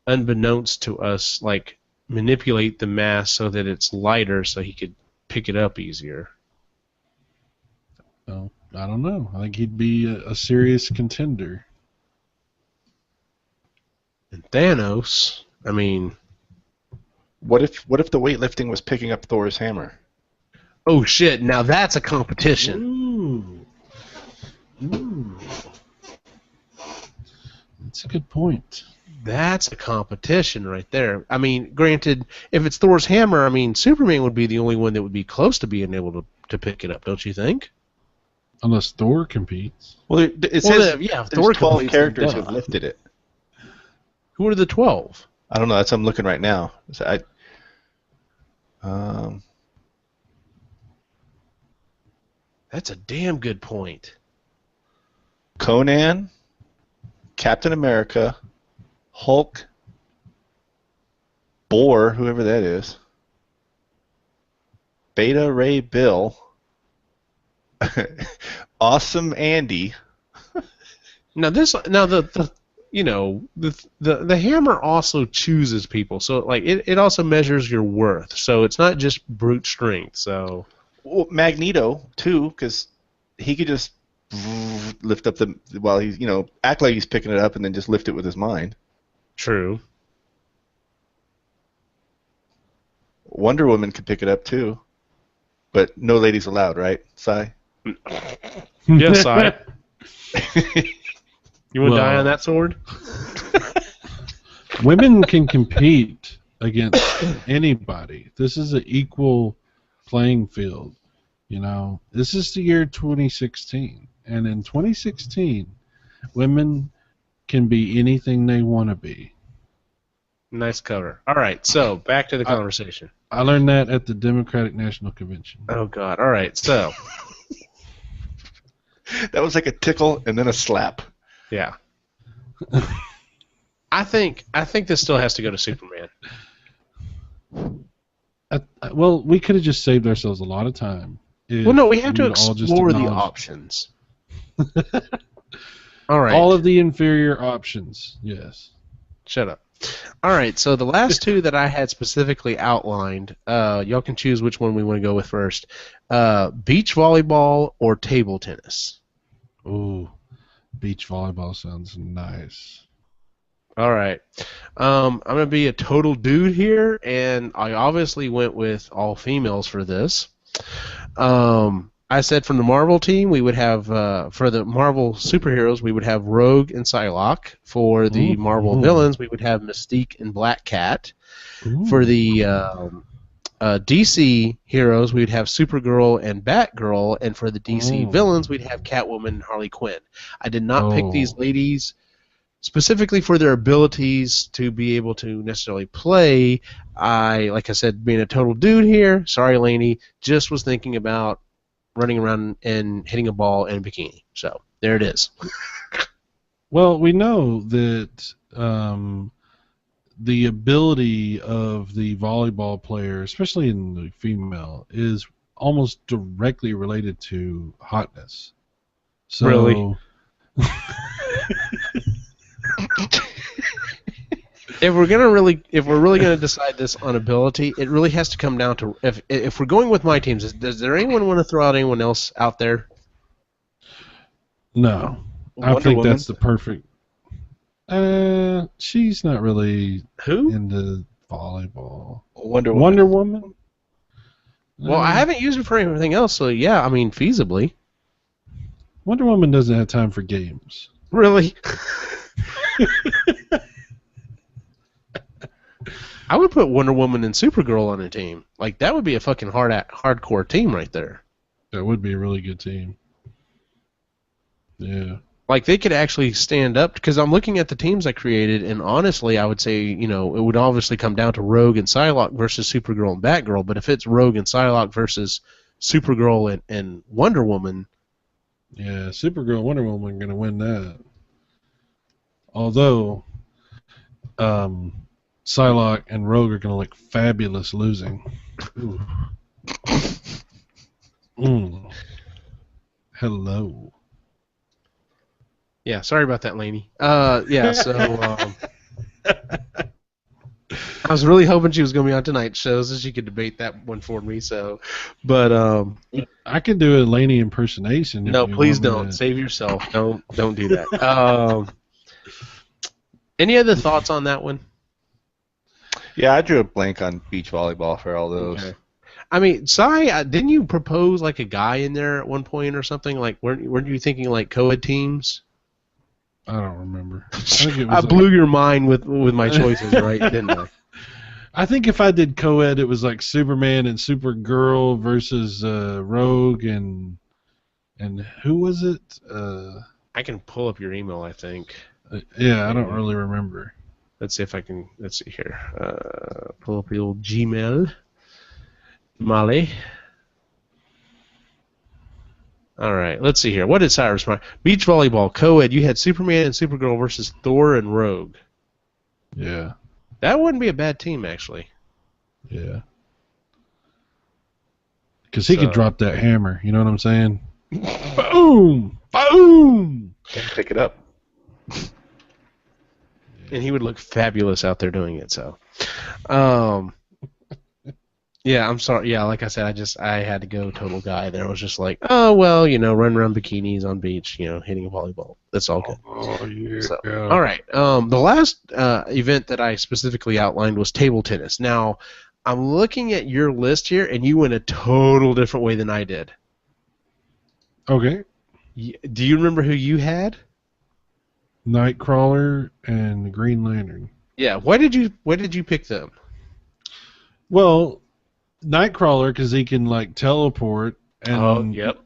unbeknownst to us, like, manipulate the mass so that it's lighter so he could pick it up easier. Well, I don't know. I think he'd be a serious contender. And Thanos, I mean... What if the weightlifting was picking up Thor's hammer? Oh shit, now that's a competition. Ooh. That's a good point. That's a competition right there. I mean, granted, if it's Thor's hammer, I mean, Superman would be the only one that would be close to being able to pick it up, don't you think? Unless Thor competes. Well, it says if there's Thor 12 competes, characters then who've lifted it. Who are the 12? I don't know. That's what I'm looking right now. That's a damn good point. Conan, Captain America, Hulk, Boar, whoever that is, Beta Ray Bill, Awesome Andy. The hammer also chooses people, so like it also measures your worth. So it's not just brute strength. So Magneto too, because he could just lift up while he's act like he's picking it up and then just lift it with his mind. True. Wonder Woman could pick it up too, but no ladies allowed, right, Si? Yes, I. You want to die Well, on that sword? Women can compete against anybody. This is an equal playing field. You know, this is the year 2016, and in 2016, women can be anything they want to be. Nice cover. All right, so back to the conversation. I learned that at the Democratic National Convention. Oh, God. All right, so. That was like a tickle and then a slap. Yeah. I think this still has to go to Superman. Well, we could have just saved ourselves a lot of time. Well, no, we have to would all just explore the acknowledge- options. All right. All of the inferior options, yes. Shut up. All right, so the last two that I had specifically outlined, y'all can choose which one we want to go with first. Beach volleyball or table tennis? Ooh, beach volleyball sounds nice. All right. I'm going to be a total dude here, and I obviously went with all females for this. I said from the Marvel team, we would have, for the Marvel superheroes, we would have Rogue and Psylocke. For the Marvel villains, we would have Mystique and Black Cat. Ooh. For the DC heroes, we would have Supergirl and Batgirl. And for the DC villains, we'd have Catwoman and Harley Quinn. I did not pick these ladies specifically for their abilities to be able to necessarily play. Like I said, being a total dude here, sorry, Lainey, just was thinking about running around and hitting a ball in a bikini. So there it is. Well, we know that the ability of the volleyball player, especially in the female, is almost directly related to hotness. So, Really? If we're really gonna decide this on ability, it really has to come down to if we're going with my teams. Does there anyone want to throw out anyone else out there? No, I Wonder think Woman? that's the perfect. She's not really Who? into volleyball. Wonder Woman. Wonder Woman? Well, I haven't used it for anything else, so yeah, I mean feasibly. Wonder Woman doesn't have time for games. Really? I would put Wonder Woman and Supergirl on a team. Like that would be a fucking hardcore team right there. That would be a really good team. Yeah. Like they could actually stand up because I'm looking at the teams I created, and honestly, I would say it would obviously come down to Rogue and Psylocke versus Supergirl and Batgirl. But if it's Rogue and Psylocke versus Supergirl and Wonder Woman, Yeah, Supergirl and Wonder Woman are going to win that. Although, Psylocke and Rogue are going to look fabulous losing. Ooh. Hello. yeah, sorry about that, Lainey. Yeah, so I was really hoping she was going to be on tonight's show so she could debate that one for me. So, but I could do a Laney impersonation. if no, you please want me don't. to. Save yourself. Don't do that. Any other thoughts on that one? Yeah, I drew a blank on beach volleyball for all those. Okay. I mean, Sai, didn't you propose like a guy in there at one point or something? Like, weren't you thinking like co-ed teams? I don't remember. I think it was I like- blew your mind with my choices, right? Didn't I? I think if I did co-ed, it was like Superman and Supergirl versus Rogue and who was it? I can pull up your email, I think. Yeah, I don't really remember. Let's see if I can. Let's see here. Pull up the old Gmail. Molly. All right, let's see here. What did Cyrus respond? Beach volleyball, co-ed. You had Superman and Supergirl versus Thor and Rogue. Yeah, That wouldn't be a bad team, actually. yeah. Because he So- could drop that hammer. You know what I'm saying? Boom! Boom! Can't pick it up. And he would look fabulous out there doing it. So, yeah, I'm sorry. Yeah, like I said, I had to go total guy there. I was just like, oh well, run around bikinis on beach, hitting a volleyball. That's all good. Oh yeah. So, all right. The last event that I specifically outlined was table tennis. Now, I'm looking at your list here, and you went a total different way than I did. Okay. Do you remember who you had? Nightcrawler and the Green Lantern. Yeah. Why did you pick them? Well, Nightcrawler because he can like teleport, and yep.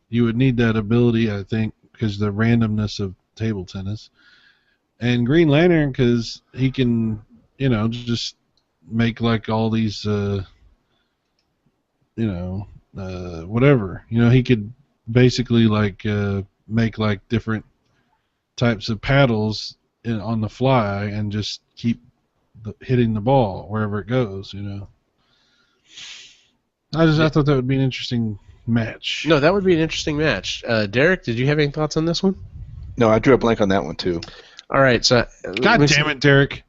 you would need that ability, I think, because the randomness of table tennis. And Green Lantern because he can, just make like all these, whatever. He could basically like make like different types of paddles on the fly and just keep hitting the ball wherever it goes. I thought that would be an interesting match. No, that would be an interesting match. Derek, did you have any thoughts on this one? No, I drew a blank on that one too. All right, so God damn it, Derek.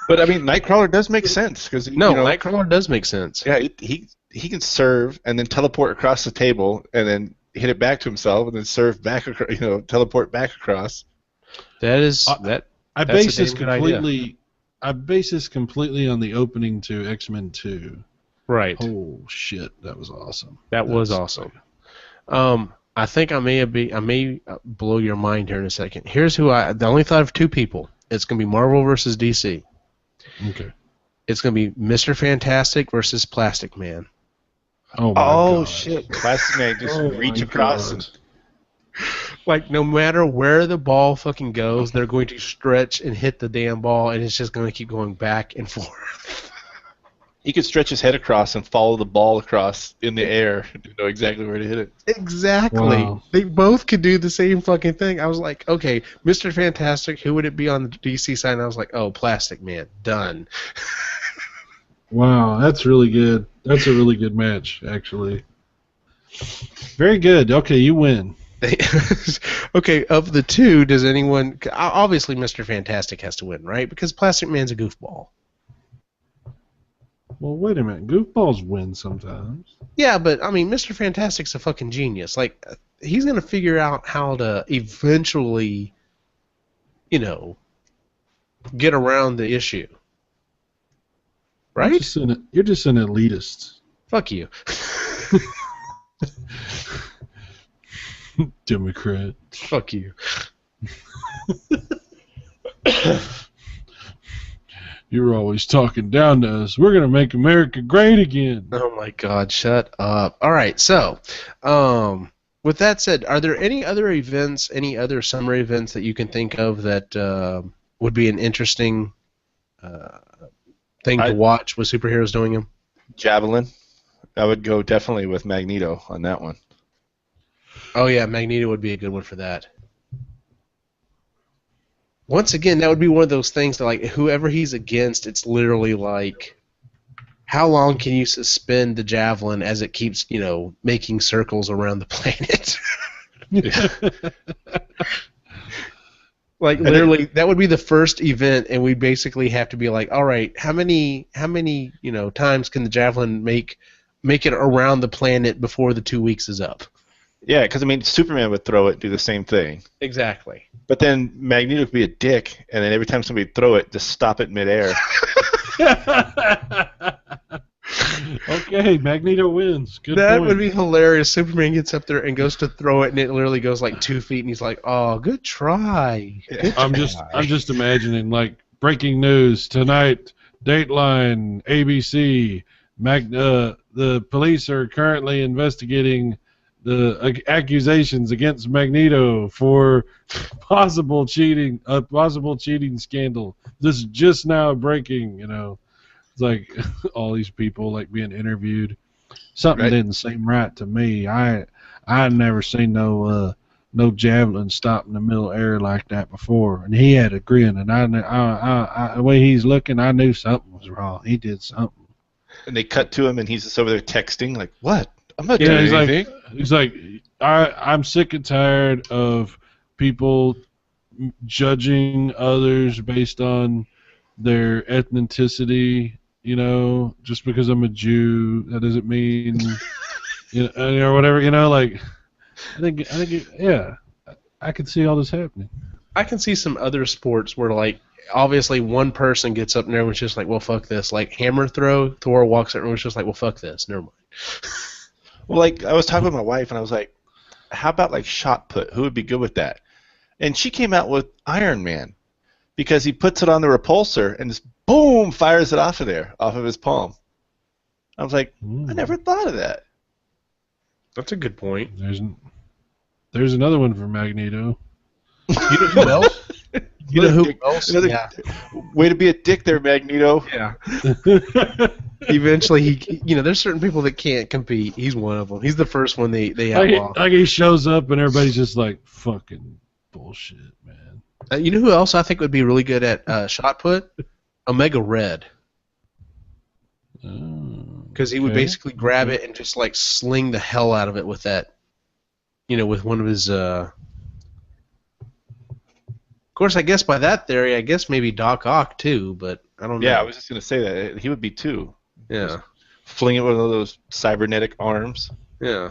But I mean, Nightcrawler does make sense because Nightcrawler does make sense. Yeah, he can serve and then teleport across the table and then hit it back to himself and then serve back, teleport back across. That is I base this completely. I base this completely on the opening to X-Men 2. Right. Oh shit, that was awesome. That was awesome. I think I may blow your mind here in a second. Here's who I only thought of two people. It's gonna be Marvel versus DC. Okay. It's gonna be Mr. Fantastic versus Plastic Man. Oh my God. Shit! Plastic Man just reach across and. Like, no matter where the ball fucking goes, they're going to stretch and hit the damn ball, and it's just going to keep going back and forth. He could stretch his head across and follow the ball across in the air to know exactly where to hit it. Exactly. Wow. They both could do the same fucking thing. I was like, okay, Mr. Fantastic, who would it be on the DC side? And I was like, oh, Plastic Man. Done. Wow, that's really good. That's a really good match, actually. Very good. Okay, you win. Okay, of the two, does anyone... Obviously, Mr. Fantastic has to win, right? Because Plastic Man's a goofball. Well, wait a minute. Goofballs win sometimes. Yeah, but, I mean, Mr. Fantastic's a fucking genius. Like, he's going to figure out how to eventually, get around the issue. Right? You're just an elitist. Fuck you. Democrat. Fuck you. You're always talking down to us. We're going to make America great again. Oh my God, shut up. All right, so, with that said, are there any other events, any other summer events that you can think of that would be an interesting thing to watch with superheroes doing them? Javelin. I would go definitely with Magneto on that one. Oh yeah, Magneto would be a good one for that. Once again, that would be one of those things that, like, whoever he's against, it's literally like, how long can you suspend the javelin as it keeps, making circles around the planet? Like, literally, that would be the first event, and we basically have to be like, all right, how many times can the javelin make it around the planet before the 2 weeks is up? Yeah, because, Superman would throw it, do the same thing. Exactly. But then Magneto would be a dick, and then every time somebody throw it, just stop it midair. Okay, Magneto wins. Good That point. would be hilarious. Superman gets up there and goes to throw it, and it literally goes like 2 feet, and he's like, "Oh, good try." I'm just imagining, like, breaking news tonight. Dateline, ABC. The police are currently investigating the accusations against Magneto for a possible cheating scandal. This is just now breaking. It's like all these people like being interviewed. Something didn't seem right to me. I never seen no javelin stop in the middle air like that before. And he had a grin, and I the way he's looking, I knew something was wrong. He did something. And they cut to him, and he's just over there texting, like, "What? I'm not doing anything." He's like, I'm sick and tired of people judging others based on their ethnicity. Just because I'm a Jew, that doesn't mean, or whatever. Like, I think, yeah, I could see all this happening. I can see some other sports where, like, obviously one person gets up there and was just like, well, fuck this. Like hammer throw, Thor walks up and was just like, well, fuck this. Never mind. Well, like I was talking with my wife, and I was like, how about like shot put? Who would be good with that? And she came out with Iron Man because he puts it on the repulsor and just boom, fires it off of there, off of his palm. I was like, I never thought of that. That's a good point. There's another one for Magneto. You know who else? You know who else? Yeah. Way to be a dick there, Magneto. Yeah. Eventually, there's certain people that can't compete. He's one of them. He's the first one they outlaw. Like he shows up and everybody's just like, fucking bullshit, man. You know who else I think would be really good at shot put? Omega Red. Because he would basically grab it and just like sling the hell out of it with that, with one of his. Of course, I guess by that theory, I guess maybe Doc Ock too, but I don't know. Yeah, I was just gonna say that he would be too. Yeah. Just fling it with one of those cybernetic arms. Yeah.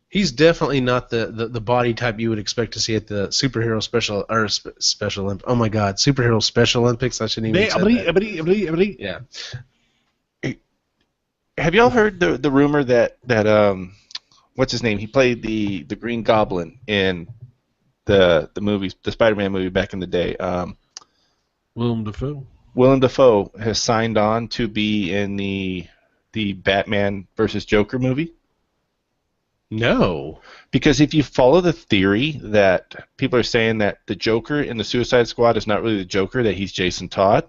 He's definitely not the body type you would expect to see at the superhero special Olympics. Oh my God, superhero Special Olympics! I shouldn't even say that. Yeah. Have y'all heard the rumor that what's his name? He played the Green Goblin in the movies, the Spider-Man movie back in the day. Willem Dafoe. Willem Dafoe has signed on to be in the Batman versus Joker movie. No. Because if you follow the theory that people are saying that the Joker in the Suicide Squad is not really the Joker, that he's Jason Todd,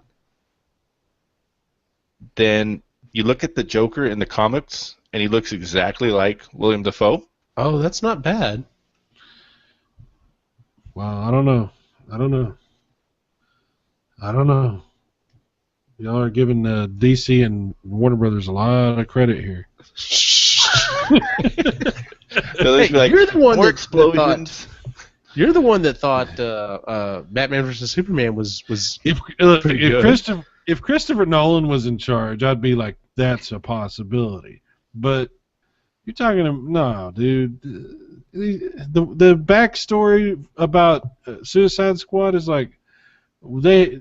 then you look at the Joker in the comics and he looks exactly like William Dafoe. Oh, that's not bad. Wow, I don't know. Y'all are giving DC and Warner Brothers a lot of credit here. So hey, like, you're the one more that explosions. You're the one that thought Batman vs Superman was if Christopher Nolan was in charge, I'd be like, that's a possibility. But you're talking no, dude. The backstory about Suicide Squad is like they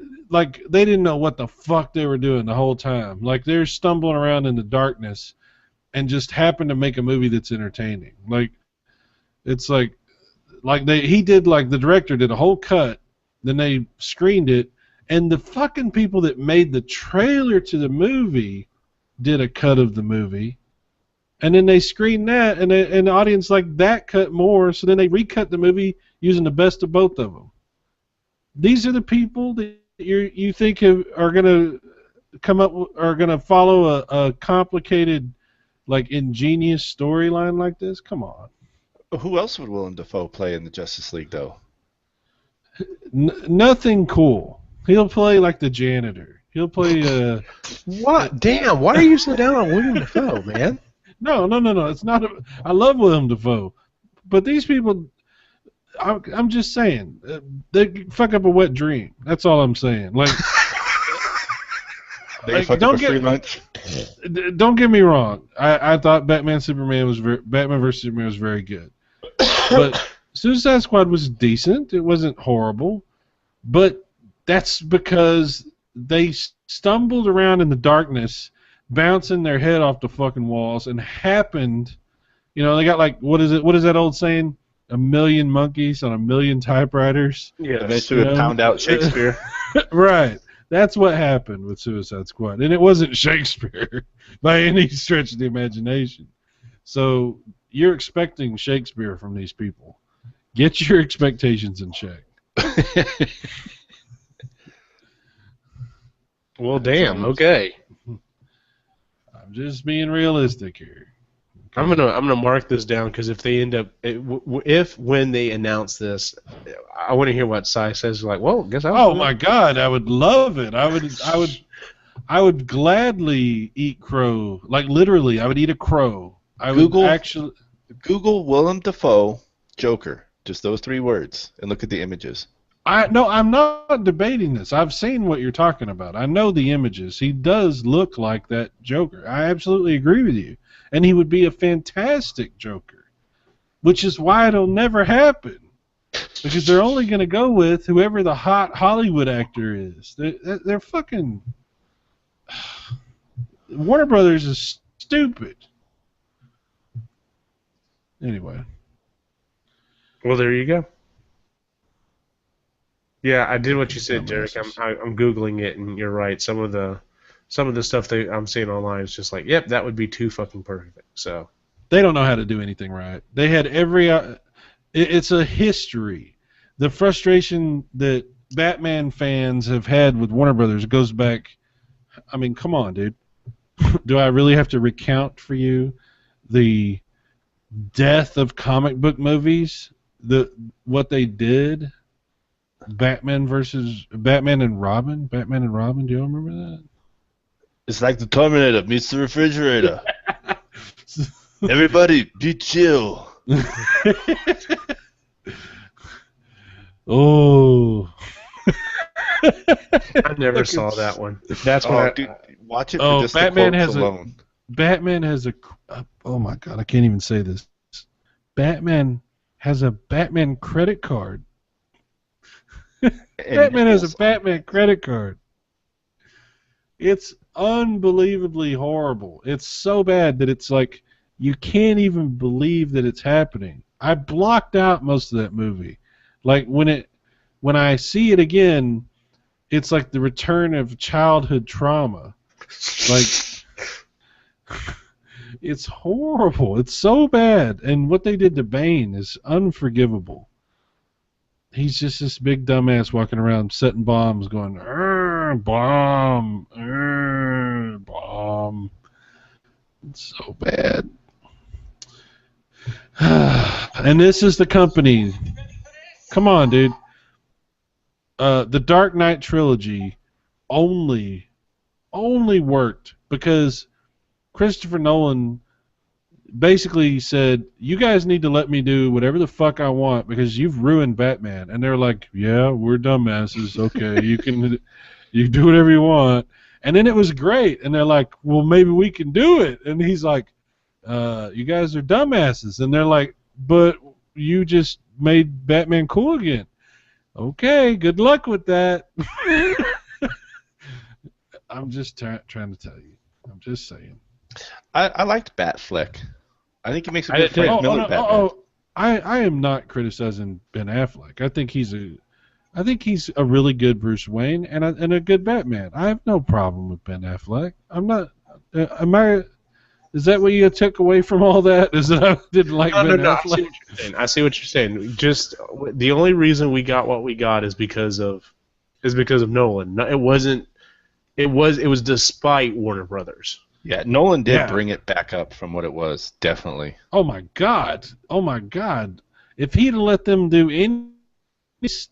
didn't know what the fuck they were doing the whole time. Like they're stumbling around in the darkness and just happened to make a movie that's entertaining. Like it's like the director did a whole cut, then they screened it, and the fucking people that made the trailer to the movie did a cut of the movie, and then they screened that, and the audience liked that cut more, so then they recut the movie using the best of both of them. These are the people that you think are going to follow a complicated, like ingenious storyline like this? Come on. Who else would Willem Dafoe play in the Justice League, though? Nothing cool. He'll play like the janitor. He'll play. What? Damn! Why are you so down on William Dafoe, man? No. It's not. I love Willem Dafoe, but these people. I'm just saying they fuck up a wet dream. That's all I'm saying. Like. Don't get me wrong. I thought Batman vs Superman was very good, but Suicide Squad was decent. It wasn't horrible, but that's because they stumbled around in the darkness, bouncing their head off the fucking walls, and happened. They got like what is that old saying? 1,000,000 monkeys on 1,000,000 typewriters. Yeah, eventually would pound out Shakespeare. Right. That's what happened with Suicide Squad. And it wasn't Shakespeare by any stretch of the imagination. So you're expecting Shakespeare from these people. Get your expectations in check. Well, damn. Okay. I'm just being realistic here. I'm gonna mark this down because if they end up when they announce this, I want to hear what Cy says. Like, well, guess I. Oh my God, I would love it. I would gladly eat crow. Like literally, I would eat a crow. Google Willem Dafoe Joker, just those 3 words, and look at the images. No, I'm not debating this. I've seen what you're talking about. I know the images. He does look like that Joker. I absolutely agree with you. And he would be a fantastic Joker, which is why it'll never happen. Because they're only going to go with whoever the hot Hollywood actor is. They're fucking... Warner Brothers is stupid. Anyway. Well, there you go. Yeah, I did what you said, Derek. I'm Googling it, and you're right. Some of the stuff that I'm seeing online is just like, yep, that would be too fucking perfect. So they don't know how to do anything right. They had every... it's a history. The frustration that Batman fans have had with Warner Brothers goes back... I mean, come on, dude. Do I really have to recount for you the death of comic book movies? What they did? Batman and Robin? Batman and Robin, do you remember that? It's like the Terminator meets the refrigerator. Everybody, be chill. Oh. I never saw that one. That's what dude, watch it for just Batman the quotes alone. Batman has a... Oh, my God, I can't even say this. Batman has a Batman credit card. Batman has a Batman credit card. It's unbelievably horrible. It's so bad that it's like you can't even believe that it's happening. I blocked out most of that movie. Like when I see it again, it's like the return of childhood trauma. Like it's horrible. It's so bad. And what they did to Bane is unforgivable. He's just this big dumbass walking around setting bombs going, bomb, bomb. It's so bad. And this is the company. Come on, dude. The Dark Knight trilogy only worked because Christopher Nolan basically said, you guys need to let me do whatever the fuck I want because you've ruined Batman. And they're like, yeah, we're dumbasses. Okay, you can do whatever you want. And then it was great. And they're like, well, maybe we can do it. And he's like, you guys are dumbasses. And they're like, but you just made Batman cool again. Okay, good luck with that. I'm just trying to tell you. I'm just saying. I liked Batfleck. I think he makes a good Frank Miller Batman. I am not criticizing Ben Affleck. I think he's a really good Bruce Wayne and a good Batman. I have no problem with Ben Affleck. I'm not. Is that what you took away from all that? Is that I didn't like Ben Affleck? I see what you're saying. Just the only reason we got what we got is because of Nolan. It was despite Warner Brothers. Yeah, Nolan did bring it back up from what it was, definitely. Oh my God! If he'd let them do any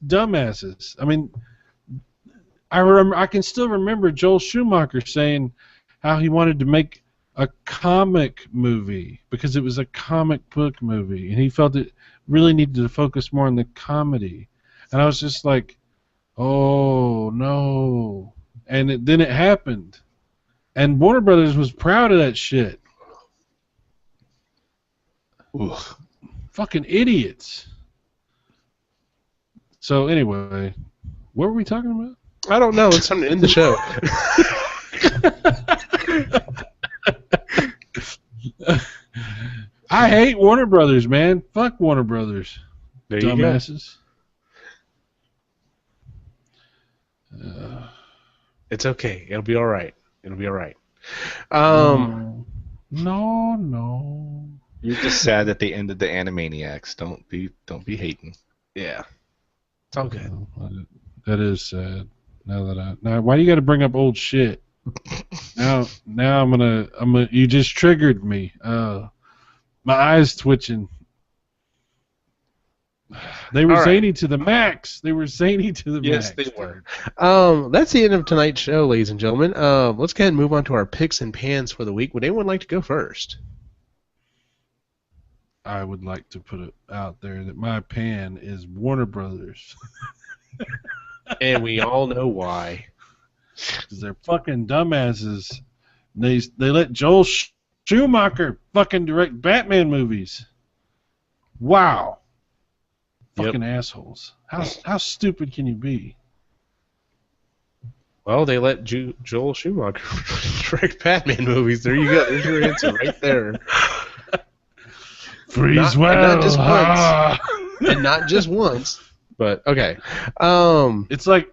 dumbasses, I mean, I can still remember Joel Schumacher saying how he wanted to make a comic movie because it was a comic book movie, and he felt it really needed to focus more on the comedy. And I was just like, oh no! And then it happened. And Warner Brothers was proud of that shit. Oof. Fucking idiots. So anyway, what were we talking about? I don't know. It's time to end the show. I hate Warner Brothers, man. Fuck Warner Brothers. There dumbasses. It's okay. It'll be all right. It'll be all right. No. You're just sad that they ended the Animaniacs. Don't be hating. Yeah. It's all good. That is sad. Now why do you got to bring up old shit? now I'm gonna you just triggered me. My eyes twitching. They were zany to the max. Yes, they were. That's the end of tonight's show, ladies and gentlemen. Let's go ahead and move on to our picks and pans for the week. Would anyone like to go first? I would like to put it out there that my pan is Warner Brothers. And we all know why. Because they're fucking dumbasses. They let Joel Schumacher fucking direct Batman movies. Wow. Fucking assholes. How stupid can you be? Well, they let Joel Schumacher direct Batman movies. There you go. There's your answer right there. Freeze And not just well. once. And not just once. But okay. It's like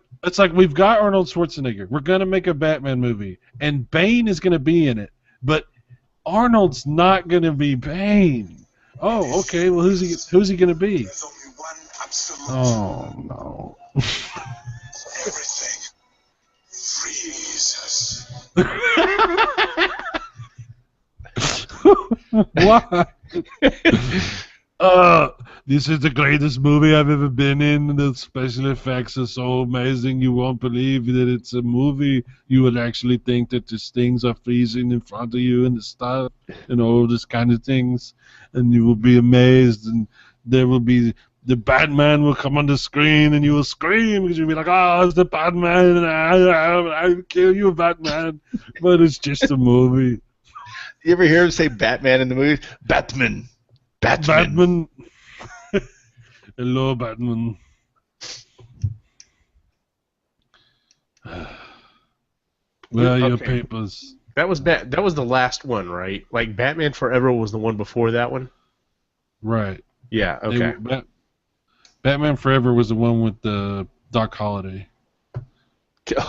we've got Arnold Schwarzenegger. We're gonna make a Batman movie, and Bane is gonna be in it, but Arnold's not gonna be Bane. Oh, okay. Well, who's he gonna be? Oh no. Everything freezes. Why? This is the greatest movie I've ever been in. The special effects are so amazing. You won't believe that it's a movie. You would actually think that these things are freezing in front of you and the stuff and all this kind of things. And you will be amazed. And there will be the Batman will come on the screen and you will scream because you'll be like, oh, it's the Batman. And I will kill you, Batman. But it's just a movie. You ever hear him say Batman in the movie? Batman. Batman. Hello, Batman. Where are your papers? That was That was the last one, right? Like Batman Forever was the one before that one. Right. Yeah. Okay. Batman Forever was the one with Doc Holliday.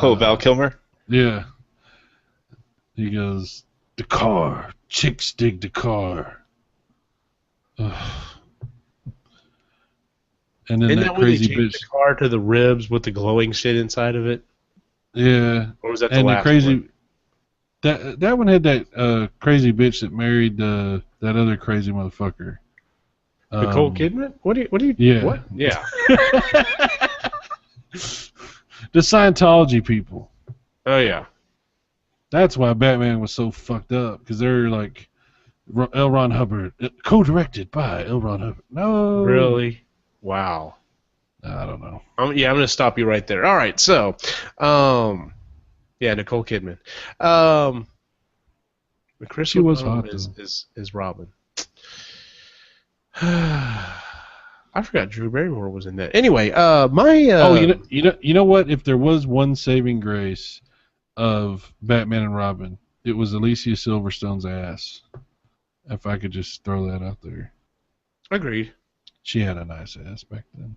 Oh, Val Kilmer? Yeah. He goes, the car. Chicks dig the car. Ugh. And then Isn't that that when they crazy changed bitch. the car to the ribs with the glowing shit inside of it? Yeah. Or was that the And last the crazy. one? That one had that crazy bitch that married that other crazy motherfucker. Nicole Kidman? What do you? Yeah. What? Yeah. The Scientology people. Oh yeah. That's why Batman was so fucked up, because they're like L. Ron Hubbard, co-directed by L. Ron Hubbard. No. Really? Wow. I don't know. I'm going to stop you right there. All right, so, yeah, Nicole Kidman. Chris She was O'Donnell hot, is Robin. I forgot Drew Barrymore was in that. Anyway, you know what? If there was one saving grace of Batman and Robin, it was Alicia Silverstone's ass. If I could just throw that out there. Agreed. She had a nice ass back then.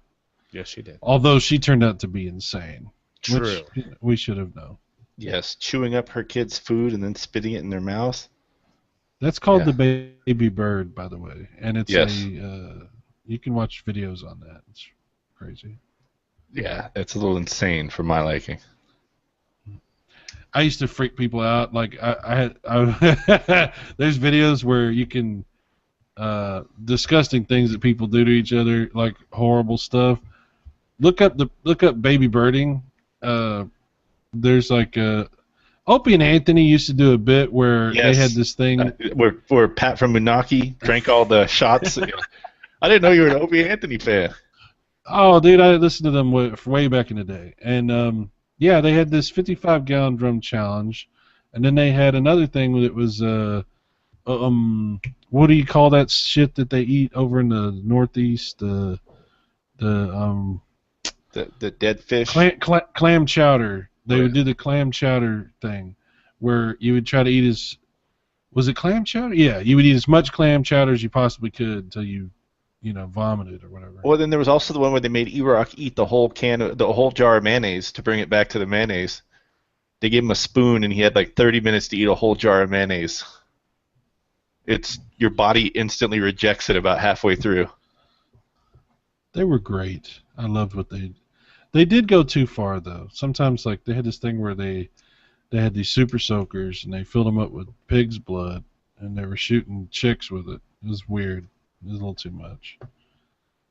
Yes, she did. Although she turned out to be insane. True. Which we should have known. Yes, chewing up her kids' food and then spitting it in their mouth. That's called Yeah. the baby bird, by the way. And it's Yes. you can watch videos on that. It's crazy. Yeah, it's a little insane for my liking. I used to freak people out. Like I there's videos where you can disgusting things that people do to each other, like horrible stuff. Look up baby birding. There's like Opie and Anthony used to do a bit where Yes. they had this thing. Where Pat from Moonachie drank all the shots. I didn't know you were an Opie Anthony fan. Oh, dude, I listened to them way back in the day, and yeah, they had this 55-gallon drum challenge, and then they had another thing that was what do you call that shit that they eat over in the Northeast? The dead fish. clam chowder. They Oh, would yeah. do the clam chowder thing, where you would try to eat was it clam chowder? Yeah, you would eat as much clam chowder as you possibly could until you vomited or whatever. Well, then there was also the one where they made E-Rock eat the whole jar of mayonnaise to bring it back to the mayonnaise. They gave him a spoon and he had like 30 minutes to eat a whole jar of mayonnaise. It's your body instantly rejects it about halfway through. They were great. I loved what they did go too far though. Sometimes like they had this thing where they had these super soakers and they filled them up with pig's blood and they were shooting chicks with it. It was weird. It was a little too much.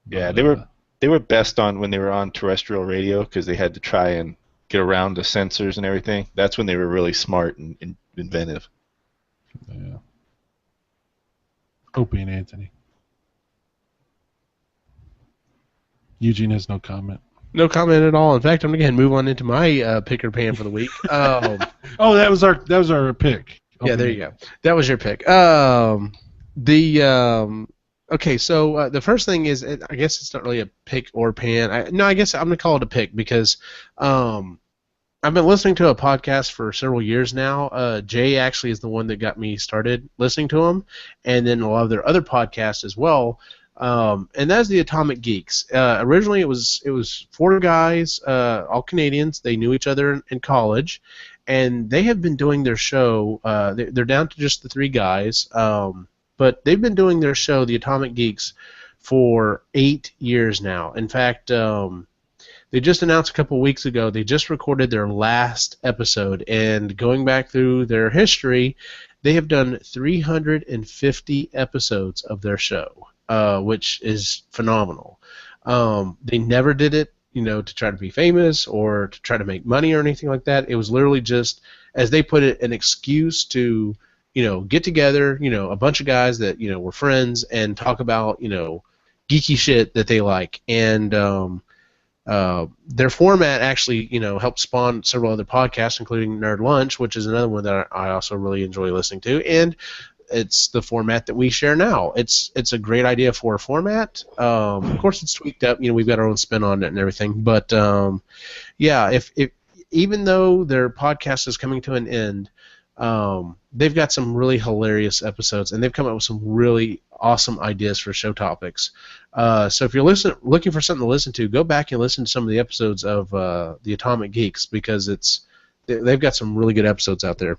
Yeah, But, they were best on when they were on terrestrial radio because they had to try and get around the sensors and everything. That's when they were really smart and inventive. yeah. Opie and Anthony. Eugene has no comment. No comment at all. In fact, I'm going to move on into my pick or pan for the week. Oh, that was our pick. Yeah, there you go. That was your pick. Okay, so the first thing is, I guess it's not really a pick or pan. I guess I'm gonna call it a pick because I've been listening to a podcast for several years now. Jay actually is the one that got me started listening to them, and then a lot of their other podcasts as well. And that's the Atomic Geeks. Originally, it was four guys, all Canadians. They knew each other in college, and they have been doing their show. They're down to just the three guys, but they've been doing their show, the Atomic Geeks, for 8 years now. In fact, they just announced a couple weeks ago they just recorded their last episode, and going back through their history, they have done 350 episodes of their show, which is phenomenal. They never did it, to try to be famous or to try to make money or anything like that. It was literally just, as they put it, an excuse to, get together, a bunch of guys that, were friends and talk about, geeky shit that they like. And their format actually, helped spawn several other podcasts, including Nerd Lunch, which is another one that I also really enjoy listening to. And it's the format that we share now. It's a great idea for a format. Of course, it's tweaked up. We've got our own spin on it and everything. But yeah, if even though their podcast is coming to an end, they've got some really hilarious episodes, and they've come up with some really awesome ideas for show topics. So if you're looking for something to listen to, go back and listen to some of the episodes of the Atomic Geeks, because they've got some really good episodes out there.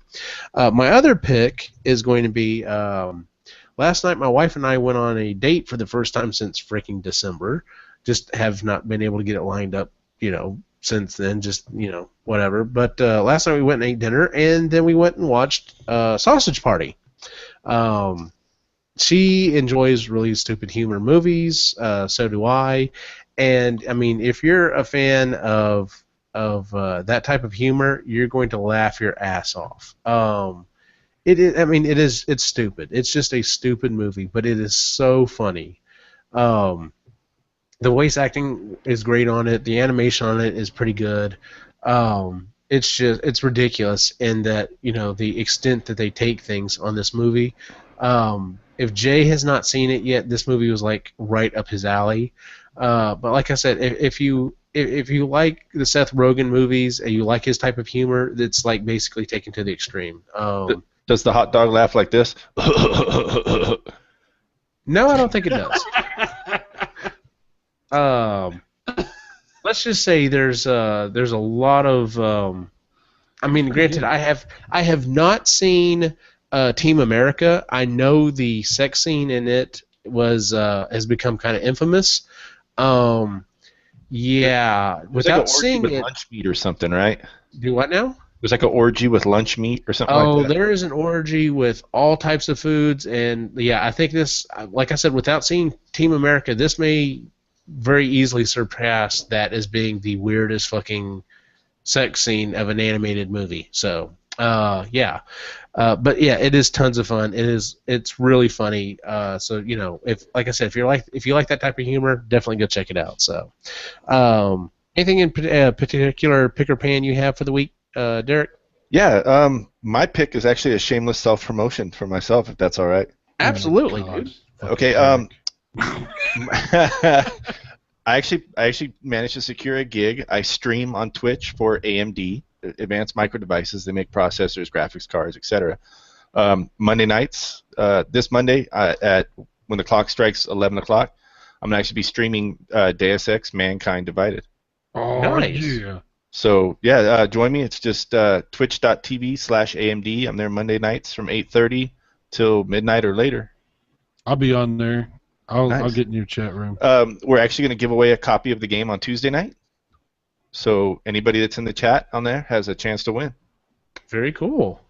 My other pick is going to be, last night my wife and I went on a date for the first time since freaking December. Just have not been able to get it lined up, since then, just, whatever. But last night we went and ate dinner, and then we went and watched Sausage Party. She enjoys really stupid humor movies, so do I. And, I mean, if you're a fan of that type of humor, you're going to laugh your ass off. It's stupid. It's just a stupid movie, but it is so funny. The voice acting is great on it. The animation on it is pretty good. It's ridiculous in that, the extent that they take things on this movie. If Jay has not seen it yet, this movie was like right up his alley. But like I said, if you like the Seth Rogen movies and you like his type of humor, it's like basically taken to the extreme. Does the hot dog laugh like this? No, I don't think it does. Let's just say there's a lot of. Granted, I have not seen Team America. I know the sex scene in it has become kind of infamous. Yeah, without seeing with it, lunch meat or something, right? Do what now? There's like an orgy with lunch meat or something like that. There is an orgy with all types of foods, and yeah, I think this, like I said, without seeing Team America, this may very easily surpass that as being the weirdest fucking sex scene of an animated movie. So, yeah. But yeah, it is tons of fun. It's really funny. So if like I said, if you like that type of humor, definitely go check it out. So, anything in particular pick or pan you have for the week, Derek? Yeah, my pick is actually a shameless self-promotion for myself, if that's all right. Absolutely, God. dude. Okay. I actually managed to secure a gig. I stream on Twitch for AMD, Advanced Micro Devices. They make processors, graphics cards, etc. Monday nights, this Monday at when the clock strikes 11 o'clock, I'm going to actually be streaming Deus Ex: Mankind Divided. Oh, Nice. yeah. So yeah, join me. It's just twitch.tv/AMD. I'm there Monday nights from 8:30 till midnight or later. I'll be on there. I'll Nice. get in your chat room. We're actually going to give away a copy of the game on Tuesday night. So anybody that's in the chat on there has a chance to win. Very cool.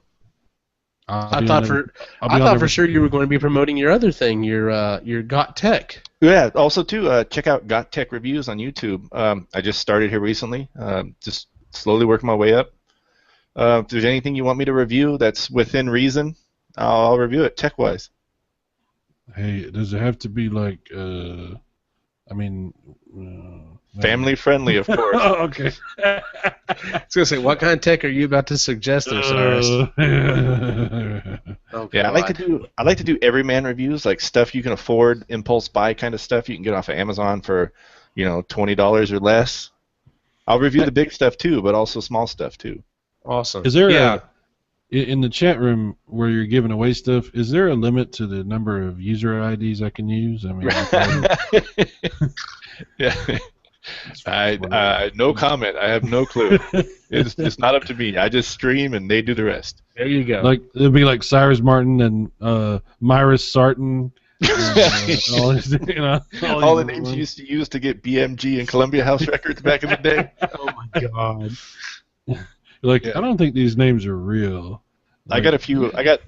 I'll I be thought on there. for I'll be I on thought there for with sure you. you were going to be promoting your other thing, your Got Tech. Yeah. Also, too, check out Got Tech Reviews on YouTube. I just started here recently. Just slowly working my way up. If there's anything you want me to review that's within reason, I'll review it tech-wise. Hey, does it have to be like? Family friendly, of course. Oh, okay. I was going to say, what kind of tech are you about to suggest there, Cyrus? Oh, Okay. Yeah, I like to do everyman reviews, like stuff you can afford, impulse buy kind of stuff you can get off of Amazon for, $20 or less. I'll review the big stuff too, but also small stuff too. Awesome. Is there Yeah. in the chat room where you're giving away stuff, is there a limit to the number of user IDs I can use? I mean, Yeah. No comment. I have no clue. It's not up to me. I just stream and they do the rest. There you go. like it'll be like Cyrus Martin and Myris Sarton. All the names you used to use to get BMG and Columbia House records back in the day. Oh my god. Like, Yeah. I don't think these names are real. I got a few. I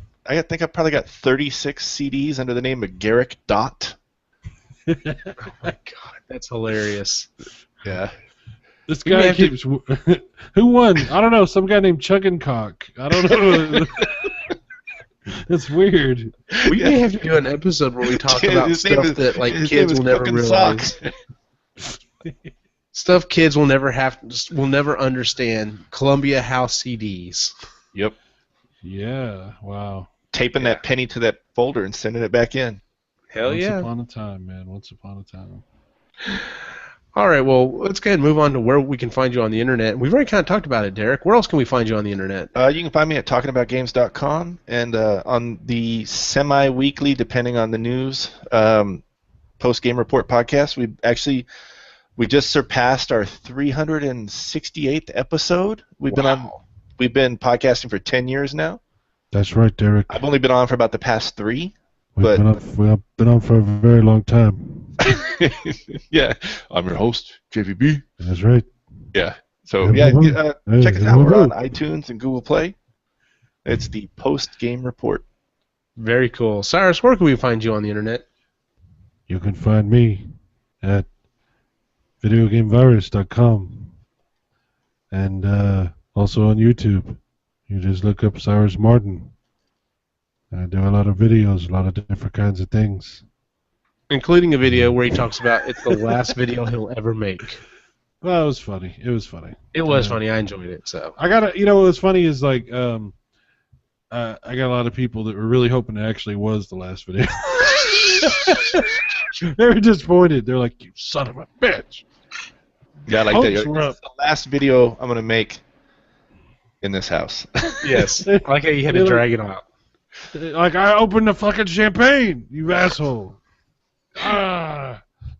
think I probably got 36 CDs under the name of Garrick Dot. Oh my god, that's hilarious. Yeah. This We may guy have to- keeps. Who won? I don't know. Some guy named Chuggencock. I don't know. It's weird. We may have to do an episode where we talk about His name stuff is- that like his kids name is will never Cooking realize. Socks. Stuff kids will never understand. Columbia House CDs. Yep. Yeah. Wow. Taping that penny to that folder and sending it back in. Hell Once yeah. upon a time, man. Once upon a time. All right, well, let's go ahead and move on to where we can find you on the internet. We've already kind of talked about it, Derek. Where else can we find you on the internet? You can find me at talkingaboutgames.com and on the semi-weekly, depending on the news, post-game report podcast. We just surpassed our 368th episode. We've been podcasting for 10 years now. That's right, Derek. I've only been on for about the past 3. We've been on for a very long time. Yeah, I'm your host, JVB. That's right. Yeah. So Yeah, check us out. We're on iTunes and Google Play. It's the post-game report. Very cool. Cyrus, where can we find you on the internet? You can find me at videogamevirus.com and also on YouTube. You just look up Cyrus Martin. I do a lot of videos, a lot of different kinds of things. Including a video where he talks about it's the last video he'll ever make. Well, it was funny. It was funny. It was funny. I enjoyed it. So I got what was funny is like I got a lot of people that were really hoping it actually was the last video. They were disappointed. They're like, "You son of a bitch!" Yeah, I like Hopes that. were up. It's the last video I'm going to make in this house. yes, I like how you had to drag it out. Like, I opened the fucking champagne, you asshole.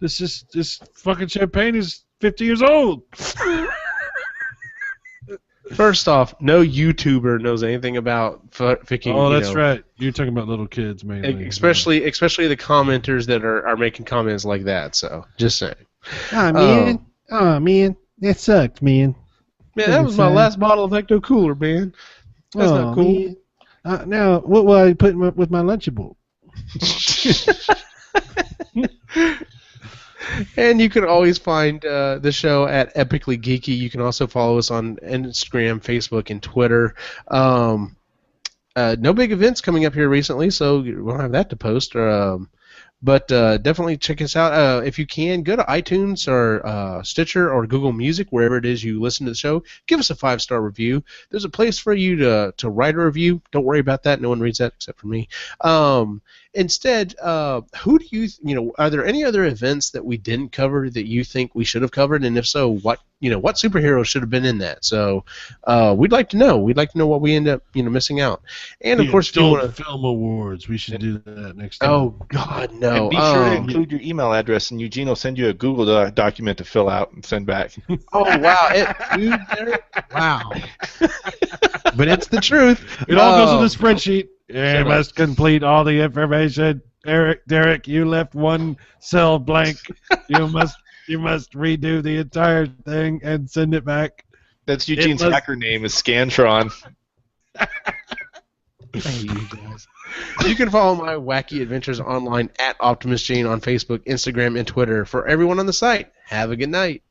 This fucking champagne is 50 years old. First off, no YouTuber knows anything about fucking. Oh, that's right. You're talking about little kids mainly. Especially the commenters that are making comments like that. So just saying. Oh man, that sucked, man. Man, that was my last bottle of Ecto Cooler, man. That's not cool. Man. Now, what will I put with my Lunchable? And you can always find the show at Epically Geeky. You can also follow us on Instagram, Facebook, and Twitter. No big events coming up here recently, so we don't have that to post. But definitely check us out. If you can, go to iTunes or Stitcher or Google Music, wherever it is you listen to the show. Give us a 5-star review. There's a place for you to write a review. Don't worry about that. No one reads that except for me. Instead, who do you are there any other events that we didn't cover that you think we should have covered? And if so, what superheroes should have been in that? So we'd like to know. We'd like to know what we end up missing out. And of course, if you want to film awards, we should do that next time. Oh God, no! And be sure to include your email address, and Eugene will send you a Google document to fill out and send back. Oh wow, wow! But it's the truth. It all goes in the spreadsheet. You must complete all the information. Derek, you left one cell blank. You must redo the entire thing and send it back. That's Eugene's hacker name is Scantron. Hey, you guys. You can follow my wacky adventures online at Optimus Gene on Facebook, Instagram, and Twitter. For everyone on the site, have a good night.